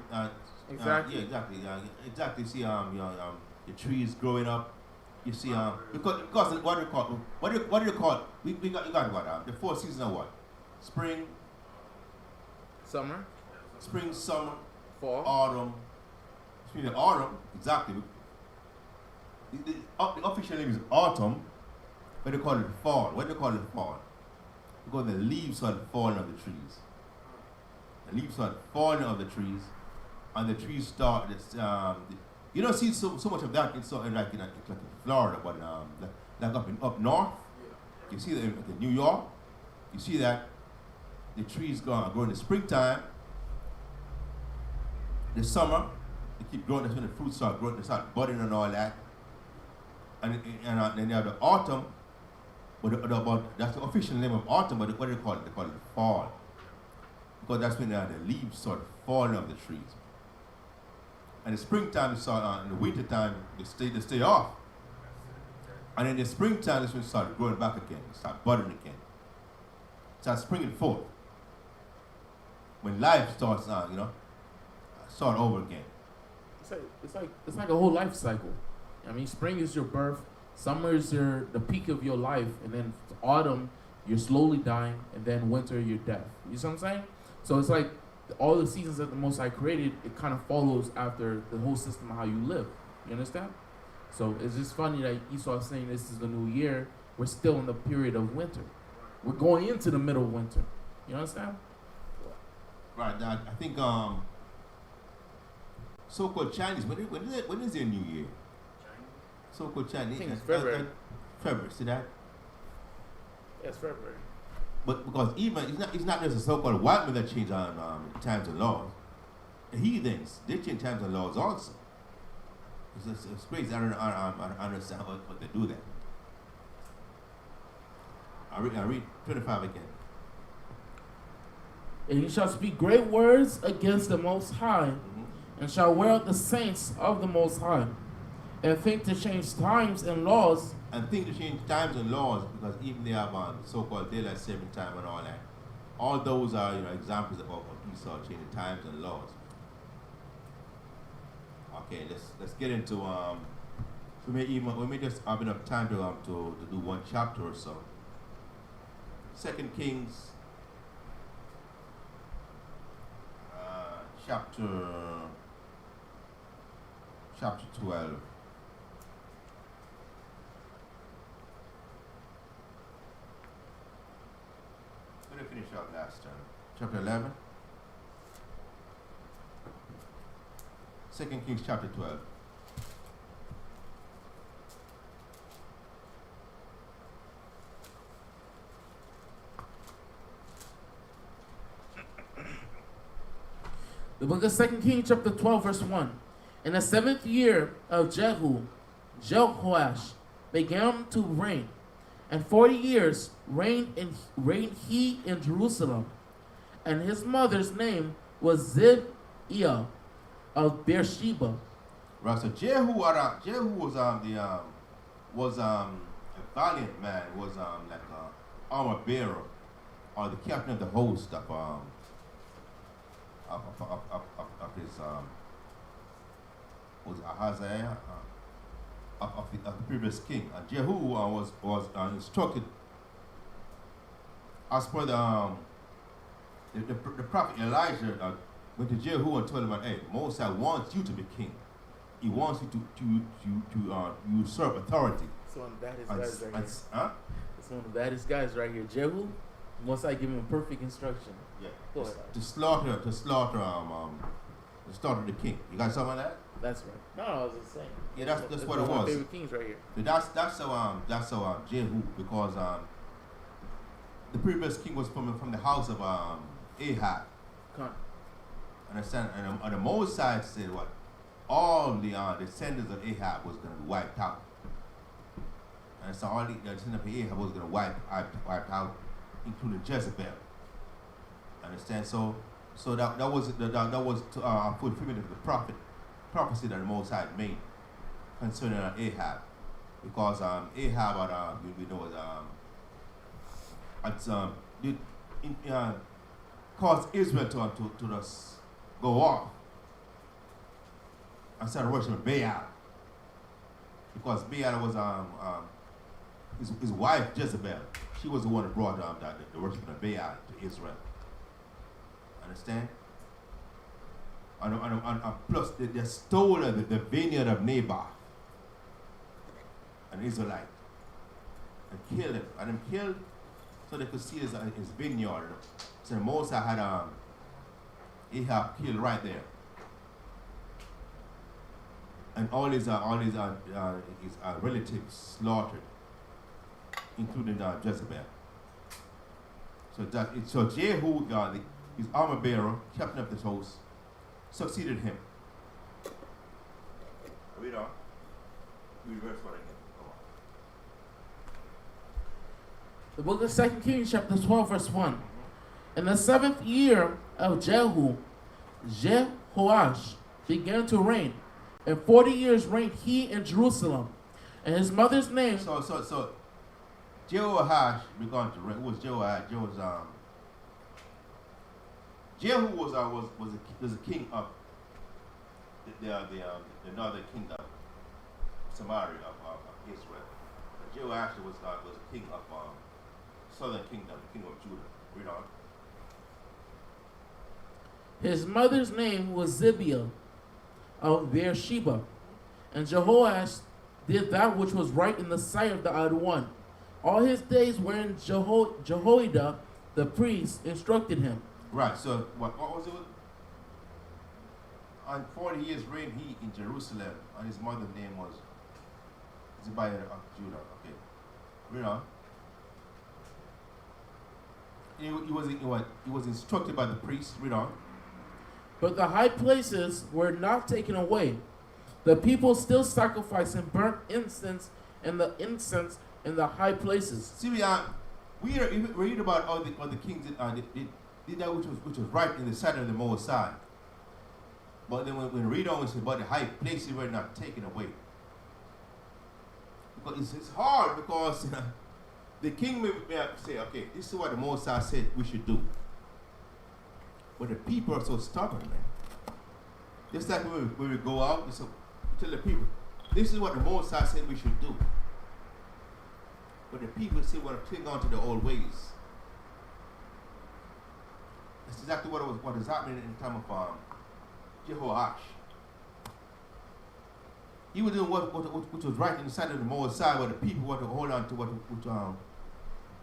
Speaker 9: Exactly.
Speaker 8: yeah, exactly, exactly. See the trees growing up. You see because what do you call it? We got what the 4 seasons of what? Spring,
Speaker 9: Summer,
Speaker 8: summer,
Speaker 9: fall.
Speaker 8: autumn. Between the autumn, exactly. The official name is autumn, but they call it fall. What do they call it fall? Because the leaves are falling of the trees. The leaves are falling of the trees, and the trees start. You don't see so much of that like in Florida, but like up north. You see that in New York. You see that the trees grow in the springtime. The summer, they keep growing. That's when the fruits start growing. They start budding and all that. And then you have the autumn, but that's the official name of autumn, but what do they call it? They call it fall. Because that's when the leaves start falling off the trees. And the springtime, in the wintertime, they stay off. And in the springtime, that's when they start growing back again, start budding again. Start springing forth. When life starts, start over again.
Speaker 9: It's like a whole life cycle. I mean, spring is your birth, summer is the peak of your life, and then autumn, you're slowly dying, and then winter, you're death. You see what I'm saying? So it's like all the seasons that the Most High created, it kind of follows after the whole system of how you live. You understand? So it's just funny that Esau is saying this is the new year. We're still in the period of winter. We're going into the middle of winter. You understand?
Speaker 8: Right. I think so-called Chinese. When is their New Year? So-called Chinese.
Speaker 9: I think it's February.
Speaker 8: February. See that?
Speaker 9: Yes, February.
Speaker 8: But because even it's not just the so-called white men that change on times and laws. The heathens, they change times and laws also. It's crazy. I don't understand what they do that. I read 25 again.
Speaker 9: And you shall speak great words against the Most High, and shall wear out the saints of the Most High, and think to change times and laws.
Speaker 8: And think to change times and laws, because even they have so-called daylight saving time and all that. All those are examples of Esau changing times and laws. Okay, let's get into we may just have enough time to do one chapter or so. 2 Kings chapter 12. We're gonna finish out last time. Chapter 11. 2 Kings chapter 12.
Speaker 9: The book of 2 Kings chapter 12 verse 1. In the 7th year of Jehoash began to reign, and 40 years reigned he in Jerusalem. And his mother's name was Zibiah of Beersheba.
Speaker 8: Right, so Jehu was a valiant man, was like a armor bearer, or the captain of the host of his was Ahaziah. of the previous king. And Jehu was instructed as per the prophet Elijah went to Jehu and told him, hey, Moses wants you to be king. He wants you to usurp authority.
Speaker 9: It's one of the baddest guys right here.
Speaker 8: Huh?
Speaker 9: It's one of the baddest guys right here. Jehu, once I give him perfect instruction.
Speaker 8: Yeah.
Speaker 9: Go ahead.
Speaker 8: To slaughter the king. You got something like that?
Speaker 9: That's right. No, I was just saying.
Speaker 8: Yeah, that's what
Speaker 9: one
Speaker 8: it
Speaker 9: of my
Speaker 8: was.
Speaker 9: favorite kings right here.
Speaker 8: That's how Jehu, because the previous king was from the house of Ahab.
Speaker 9: Come.
Speaker 8: Understand? And the Mosai said what? All the descendants of Ahab was going to be wiped out. And so all the descendants of Ahab was going to wiped out, including Jezebel. Understand? So that was fulfillment of the prophecy that the Mosai made concerning Ahab, because Ahab caused Israel to just go off and started worshiping Baal, because Baal was his wife Jezebel. She was the one that brought the worshiping of Baal to Israel. Understand? And plus they stole the vineyard of Naboth, an Israelite, and killed him. And him killed so they could see his vineyard. So Moses had Ahab killed right there, and all his relatives slaughtered, including Jezebel. So Jehu, his armor bearer, captain of the host, succeeded him. Read on. Read verse 1 again. Come on.
Speaker 9: The book of 2 Kings, chapter 12, verse 1. In the 7th year of Jehu, Jehoash began to reign, and 40 years reigned he in Jerusalem. And his mother's name.
Speaker 8: So Jehoash began to reign. Who was Jehoash? Jehu was a king of the northern kingdom, Samaria of Israel. But Jehoash was a king of southern kingdom, the kingdom of Judah. Read on.
Speaker 9: His mother's name was Zibiah of Beersheba. And Jehoash did that which was right in the sight of the Odd One. All his days wherein Jehoiada the priest instructed him.
Speaker 8: Right, so what was it? On 40 years reign he in Jerusalem, and his mother's name was Zibiah of Judah. Okay. Read on. He was instructed by the priest. Read on.
Speaker 9: But the high places were not taken away. The people still sacrificed and burnt incense in the high places.
Speaker 8: See, we read about all the kings did that which was right in the sight of the Mosai. But then when we read on, we say, but the high places were not taken away. Because it's hard, because the king may say, okay, this is what the Mosai said we should do. But the people are so stubborn, man. Just like when we go out, we tell the people, this is what the Mosai said we should do. But the people still want to cling on to the old ways. That's exactly what is happening in the time of Jehoash. He was doing what was right in the sight of the Mosai, where the people want to hold on to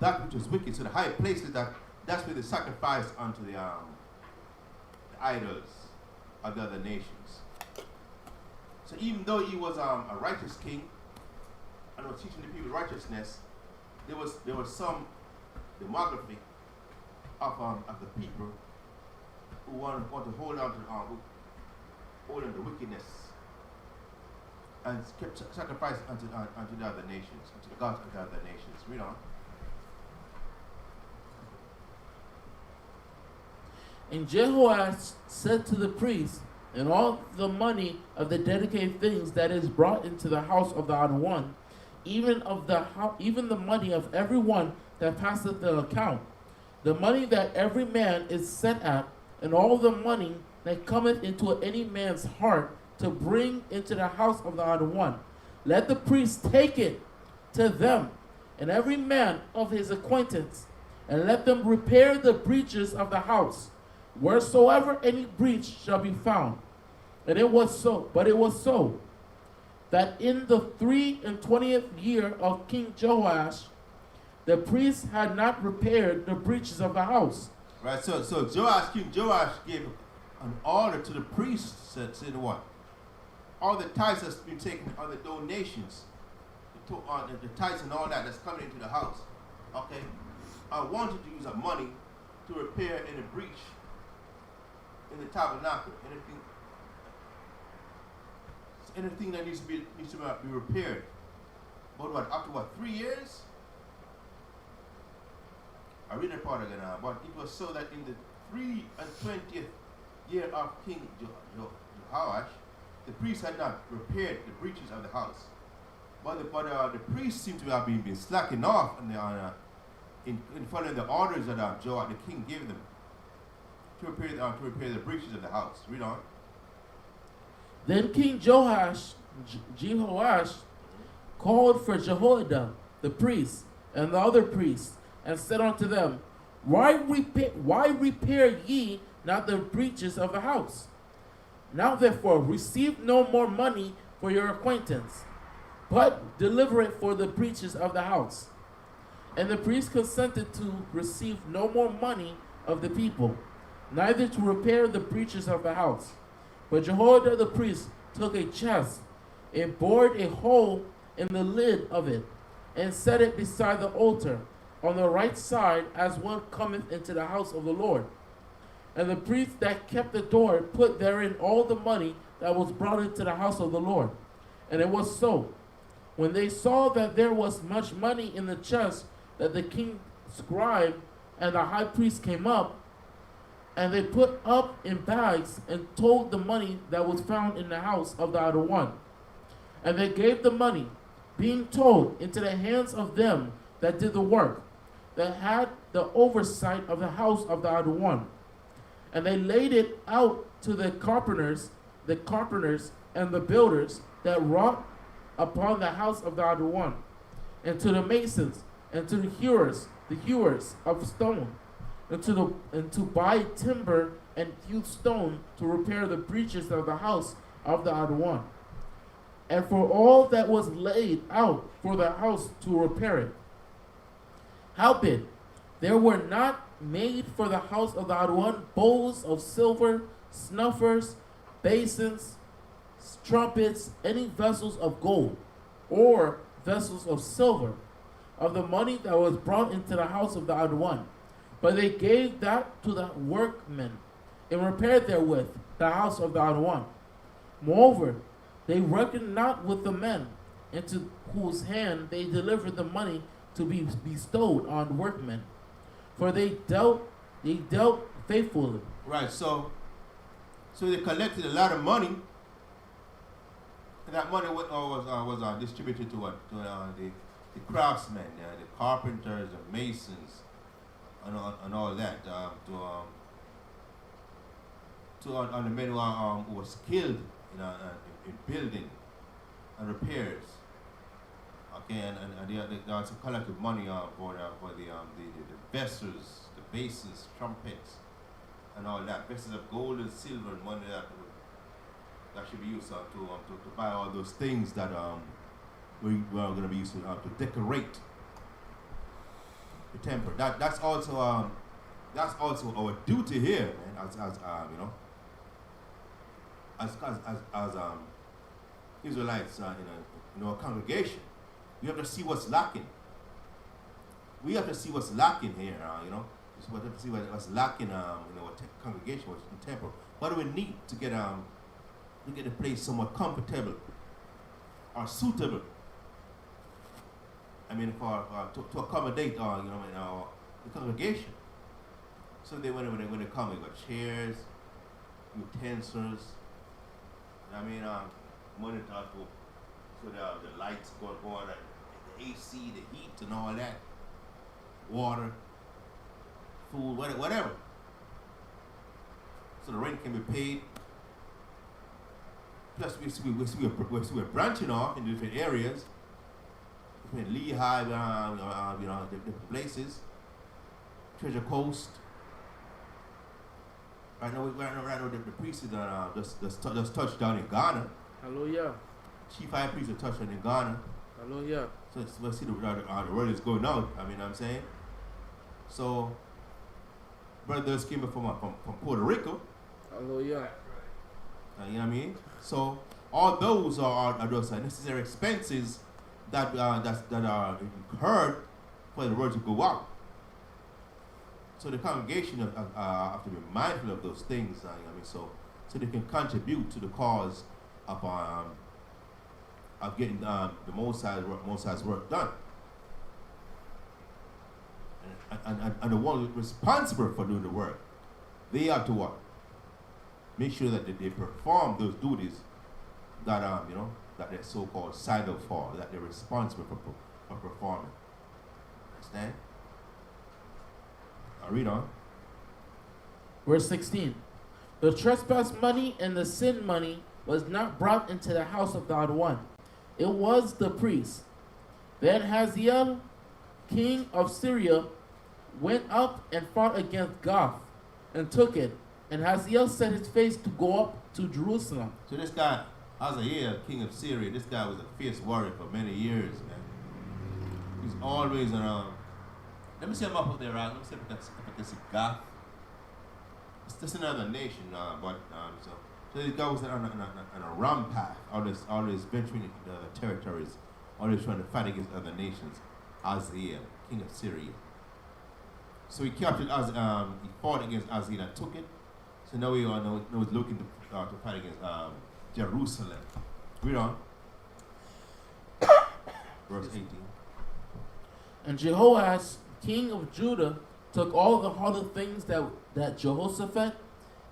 Speaker 8: that which was wicked. So the high places, that's where they sacrificed unto the idols of the other nations. So even though he was a righteous king and was teaching the people righteousness, there was some demography of the people who want to hold on to wickedness and kept sacrifice unto the other nations, unto the gods of the other nations. Read on.
Speaker 9: And Jehoash said to the priests, and all the money of the dedicated things that is brought into the house of the Odd One, even the money of every one that passeth the account, the money that every man is set at, and all the money that cometh into any man's heart to bring into the house of the Odd One, let the priest take it to them, and every man of his acquaintance, and let them repair the breaches of the house, wheresoever any breach shall be found. And it was so, but it was so, that in the 23rd year of King Joash, the priests had not repaired the breaches of the house.
Speaker 8: Right, so King Joash gave an order to the priests, said what? All the tithes that's been taken, all the donations, the tithes and all that that's coming into the house, okay? I wanted to use that money to repair any breach in the tabernacle, anything that needs to be repaired. But what, after 3 years? I read that part again now, but it was so that in the 23rd year of King Jehoash, the priests had not repaired the breaches of the house. But the priests seem to have been slacking off in following the orders that the king gave them to repair the breaches of the house. Read on.
Speaker 9: Then King Jehoash called for Jehoiada the priest and the other priests, and said unto them, Why repair ye not the breaches of the house? Now therefore receive no more money for your acquaintance, but deliver it for the breaches of the house. And the priest consented to receive no more money of the people, neither to repair the breaches of the house. But Jehoiada the priest took a chest, and bored a hole in the lid of it, and set it beside the altar, on the right side, as one cometh into the house of the Lord. And the priest that kept the door put therein all the money that was brought into the house of the Lord. And it was so. When they saw that there was much money in the chest, that the king's scribe and the high priest came up, and they put up in bags and told the money that was found in the house of the other one. And they gave the money, being told, into the hands of them that did the work, that had the oversight of the house of the other one. And they laid it out to the carpenters and the builders that wrought upon the house of the other one, and to the masons, and to the hewers of stone, and to buy timber and hew stone to repair the breaches of the house of the other one, and for all that was laid out for the house to repair it. Howbeit, there were not made for the house of the other one bowls of silver, snuffers, basins, trumpets, any vessels of gold, or vessels of silver, of the money that was brought into the house of the other one. But they gave that to the workmen, and repaired therewith the house of the other one. Moreover, they reckoned not with the men, into whose hand they delivered the money to be bestowed on workmen, for they dealt faithfully.
Speaker 8: Right, so they collected a lot of money, and that money was distributed to the craftsmen, the carpenters, the masons, and all that, to the men who were skilled in building and repairs. Okay, and they also collected money for the vessels, the basins, trumpets, and all that. Vessels of gold and silver and money that should be used to buy all those things that we are going to be used to decorate the temple. That's also our duty here, man. As Israelites in our congregation. We have to see what's lacking. We have to see what's lacking here, We have to see what's lacking in our congregation, what's in the temple. What do we need to get the place somewhat comfortable or suitable? To accommodate the congregation. So when they come, we got chairs, utensils. Monitor so the lights go on, the AC, the heat, and all that. Water, food, whatever. So the rent can be paid. plus we're branching off in different areas, different Lehigh, different places, Treasure Coast. Right now, the priest is just touched down in Ghana.
Speaker 9: Hallelujah.
Speaker 8: Chief High Priest is touched down in Ghana.
Speaker 9: Hallelujah.
Speaker 8: So we'll see the word is going out. I mean, I'm saying. So, brothers came from Puerto Rico.
Speaker 9: Hallelujah.
Speaker 8: You know what I mean? So all those are those necessary expenses that are incurred for the word to go out. So the congregation have to be mindful of those things. You know what I mean? So they can contribute to the cause of getting the Most High's work done. And the one responsible for doing the work, they have to what? Make sure that they perform those duties that that they're so-called signed up for, that they're responsible for performing. Understand? I'll read on.
Speaker 9: Verse 16. The trespass money and the sin money was not brought into the house of God one. It was the priest. Then Hazael, king of Syria, went up and fought against Gath and took it. And Hazael set his face to go up to Jerusalem.
Speaker 8: So this guy, Hazael, king of Syria, this guy was a fierce warrior for many years, man. He's always around. Let me see him up there, right? Let me see if I can see Gath. It's just another nation, so this guy was on a rampart, always venturing into the territories, always trying to fight against other nations. Hazael, king of Syria. So he captured he fought against Hazael and took it. So now we know he's looking to fight against Jerusalem. Read on. Verse 18.
Speaker 9: And Jehoash, king of Judah, took all the hollow things that Jehoshaphat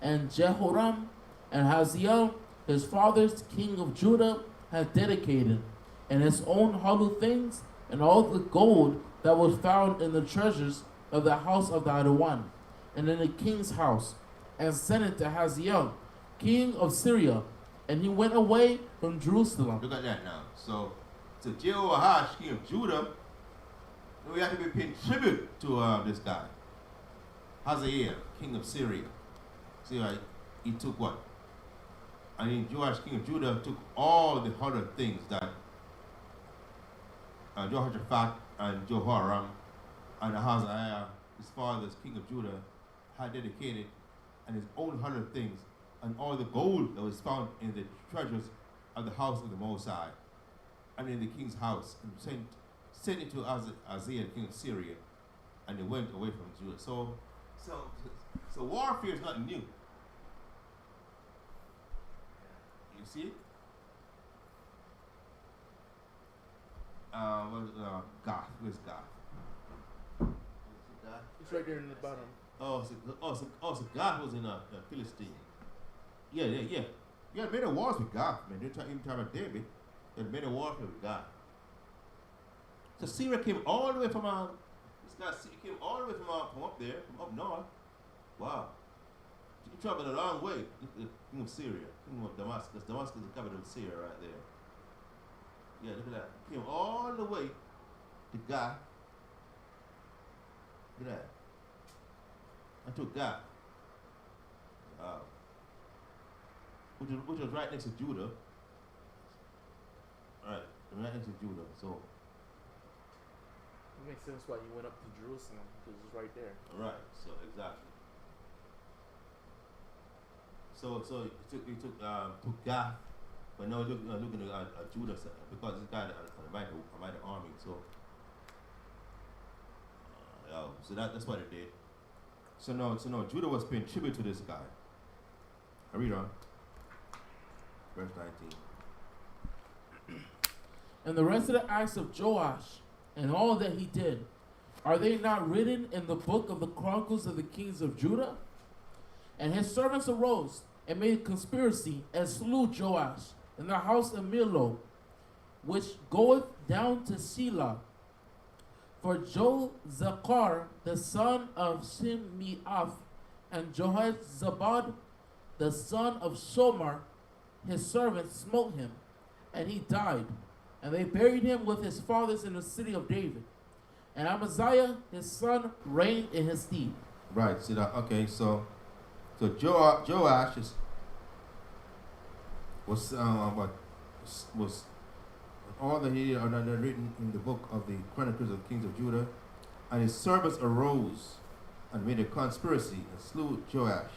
Speaker 9: and Jehoram and Hazael, his father's king of Judah, had dedicated, and his own hollow things, and all the gold that was found in the treasures of the house of the other one, and in the king's house, and sent it to Hazael, king of Syria, and he went away from Jerusalem.
Speaker 8: Look at that now. So Jehoash, king of Judah, we have to be paying tribute to this guy. Hazael, king of Syria. See, he took what? And then Joash, king of Judah, took all the other things that Jehoshaphat and Jehoram and Hazael, his father's king of Judah, had dedicated, and his own 100 things, and all the gold that was found in the treasures of the house of the Most High, and in the king's house, and sent it to Hazael, king of Syria, and they went away from Judah. So warfare is not new. You see? Gath. Where's Gath?
Speaker 9: It's right there in the bottom.
Speaker 8: So Gath was in Philistine. Yeah. Yeah, made a wars with Gath, man. In time of David, they made a war with Gath. So Syria came all the way from this guy came all the way from up there, from up north. Wow. He traveled a long way. The king of Syria, king of Damascus. Damascus is the capital of Syria right there. Yeah, look at that. He came all the way to Gath. Look at that. And took Gath. Wow. Which was right next to Judah. Right next to Judah. So
Speaker 9: It makes sense why you went up to Jerusalem, because it's right there.
Speaker 8: right, so exactly. So he took Gath, but now looking at Judah because this guy had a mighty army. So so that's what it did. So now Judah was paying tribute to this guy. I read on. Verse 19.
Speaker 9: And the rest of the acts of Joash and all that he did, are they not written in the book of the Chronicles of the Kings of Judah? And his servants arose and made a conspiracy and slew Joash in the house of Millo, which goeth down to Selah. For Jozachar, the son of Shimeath, and Jehozabad, the son of Somar, his servants smote him, and he died. And they buried him with his fathers in the city of David. And Amaziah, his son, reigned in his stead.
Speaker 8: Right, see that? Okay, so Joash was all that he are written in the book of the Chronicles of the Kings of Judah, and his servants arose and made a conspiracy and slew Joash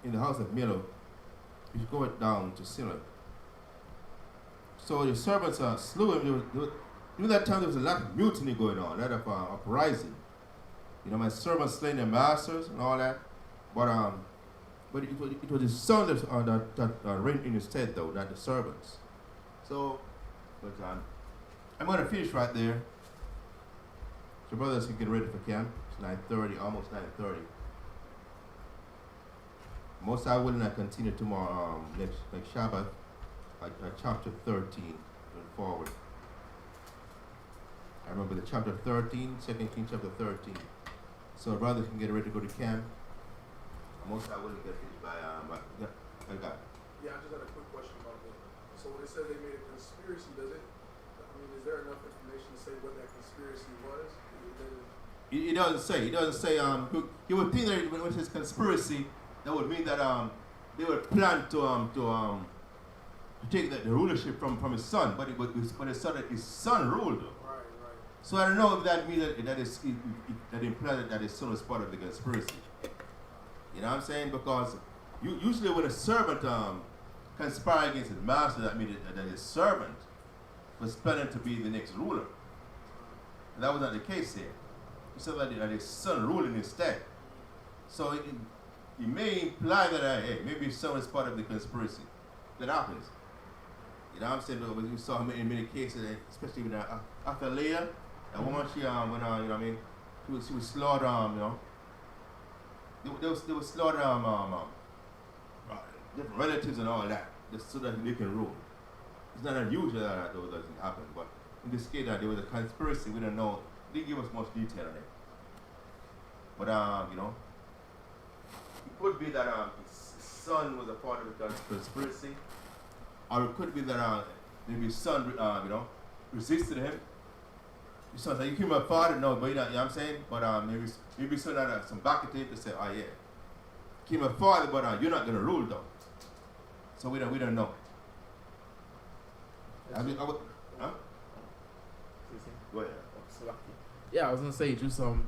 Speaker 8: in the house of Millo, which goeth down to Silla. So the servants slew him. During that time, there was a lot of mutiny going on, a lot of uprising. You know, my servants slaying their masters and all that. But it was his son that reigned in his stead, though, not the servants. So, but I'm going to finish right there. So brothers can get ready for camp. It's 9:30, almost 9:30. Most I will not continue tomorrow, next Shabbat, at chapter 13 and forward. I remember the chapter 13, 2 Kings chapter 13. So brothers can get ready to go to camp. Most I will get finished by God.
Speaker 5: Yeah, I just had a quick question about that. So when it says they made a conspiracy, is there enough information to say what that conspiracy was?
Speaker 8: It doesn't say. It doesn't say. You would think that when it says conspiracy, that would mean that they would plan to take the rulership from his son, but it said that his son ruled.
Speaker 5: Right.
Speaker 8: So I don't know if that means that implies that his son was part of the conspiracy. You know what I'm saying? Because usually when a servant conspires against his master, that means that his servant was planning to be the next ruler. And that was not the case here. He said that his son ruled in his stead. So it may imply that maybe his son was part of the conspiracy. That happens. You know what I'm saying? But we saw him in many cases, especially with after Leah, that woman, she went on, you know what I mean? She was slaughtered, you know. They were slaughtered different relatives and all that, just so that they can rule. It's not unusual that those doesn't happen, but in this case, there was a conspiracy. We don't know. They didn't give us much detail on it. But you know, it could be that his son was a part of the conspiracy, or it could be that maybe his son, you know, resisted him. His son said, "You killed my father." No, but you know what I'm saying. But maybe son had some back at it to say, "Oh yeah, kill my father, but you're not gonna rule though." So we don't know. Huh? Go ahead.
Speaker 9: Yeah, I was gonna say just when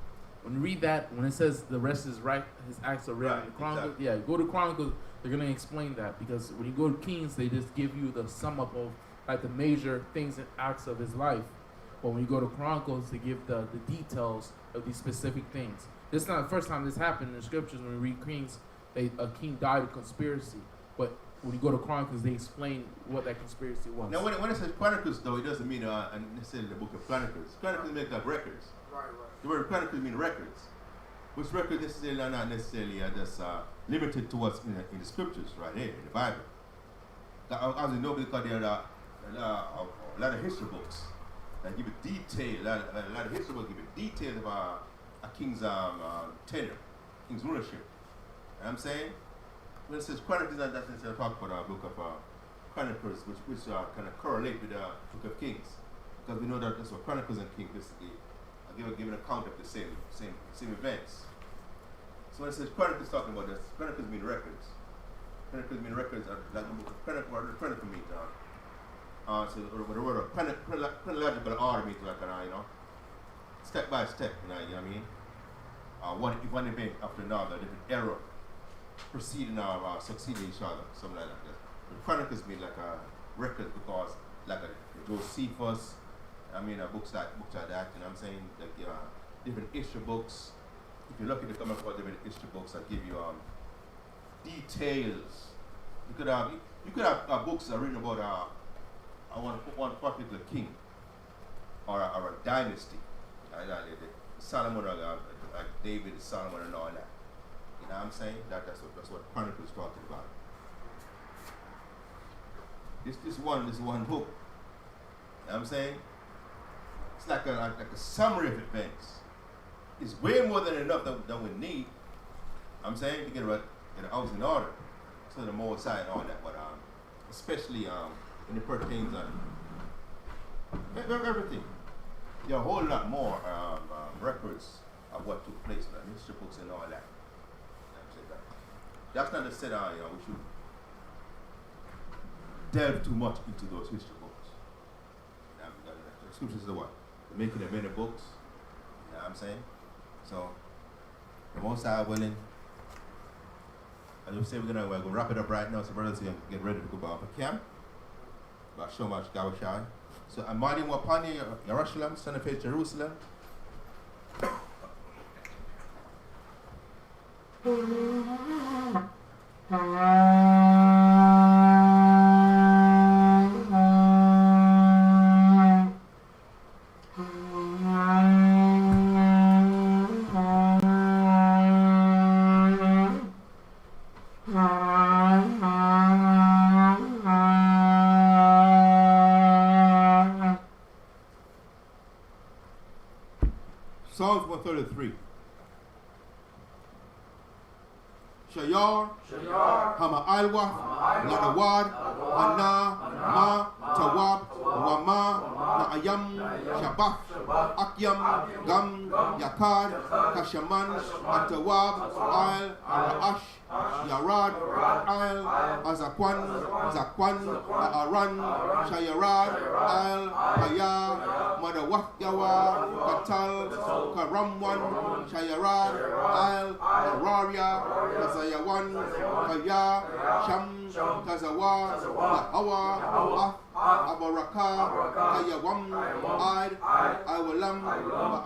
Speaker 9: you read that, when it says the rest is right, his acts are written in the Chronicles. Exactly. Yeah, go to Chronicles. They're gonna explain that, because when you go to Kings, they just give you the sum up of like the major things and acts of his life. But when you go to Chronicles, they give the details of these specific things. This is not the first time this happened in the scriptures. When we read Kings, a king died of conspiracy. But when you go to Chronicles, they explain what that conspiracy was.
Speaker 8: Now, when it says Chronicles, though, it doesn't mean necessarily the book of Chronicles. Chronicles make up records.
Speaker 5: Right.
Speaker 8: The word Chronicles mean records. Which records necessarily are not necessarily just limited to what's in the scriptures right here in the Bible. As you know, because there are a lot of history books that give you detail. A lot of history books give you details about a king's tenure, king's rulership. You know what I'm saying? When it says Chronicles, that doesn't necessarily talk about a book of Chronicles, which kind of correlate with the book of Kings, because we know that that's what Chronicles and Kings basically give an account of the same events. So when it says Chronicles, talking about this, Chronicles mean records. Chronicles mean records, like the book of Chronicle means. So the word of chronological order means like you know, step by step. You know what I mean? One event after another, different era, preceding or succeeding each other, something like that. The Chronicles mean like a record, because like a Josephus. I mean, books like that. You know what I'm saying? Like different history books. If you're lucky to come across different history books that give you details. You could have books that are written about one particular king or a dynasty. Solomon, like David, Solomon, and all that. You know what I'm saying? That's what Chronicles is talking about. This one book. You know what I'm saying? It's like a summary of events. It's way more than enough that we need. I'm saying to get a house in order, so the more side and all that. But especially when it pertains on everything. There are a whole lot more records of what took place, man. History books and all that. That's not to say that we should delve too much into those history books. The scriptures is the what? The making of many books. You know what I'm saying? So, the most High willing. As we say, we're gonna wrap it up right now, so brothers can get ready to go back for camp. But so much Gawashai. So I'm mighty Wapani, Jerusalem, son of faith Jerusalem. Psalms 133. Shayar, Hama Alwa, Ladawad, Hana, Ma, Tawab, Wama, Naayam, Shabaf, Akyam, Gam, Yakad, Kashaman, Atawab, Al, Ra'ash, Yarad, Al, Azakwan, Zakwan, Aran, Shayarad, Al, Haya, Madawak Yawa, Katal, Karamwan, Shayarad, Al, Araria, Kazayawan, Kaya, Sham, Kazawa, Hawa, Abaraka, Kayawam, Ad, Awalam,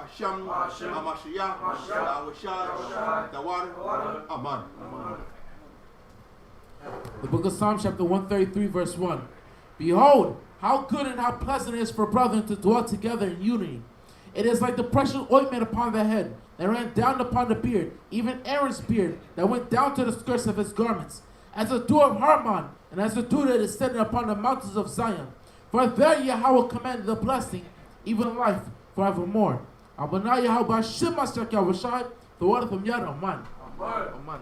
Speaker 8: Asham, Amashia, Awashad, Dawar, Aman.
Speaker 9: The book of Psalms, chapter 133, verse 1. Behold, how good and how pleasant it is for brethren to dwell together in unity. It is like the precious ointment upon the head that ran down upon the beard, even Aaron's beard that went down to the skirts of his garments, as the dew of Hermon, and as the dew that is descended upon the mountains of Zion. For there Yahweh commanded the blessing, even life forevermore. Abana Yahweh Bashim Mashiach Yahweh, the word from Yad Aman. Aman.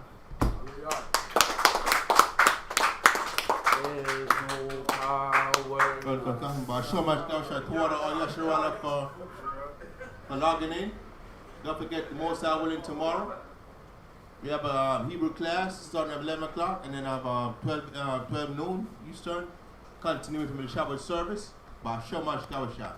Speaker 9: There's no power.
Speaker 8: So much for logging in. Don't forget the most I willing tomorrow. We have a Hebrew class starting at 11 o'clock and then have 12 noon Eastern. Continuing from the Shabbat service by Shomash Kawashai.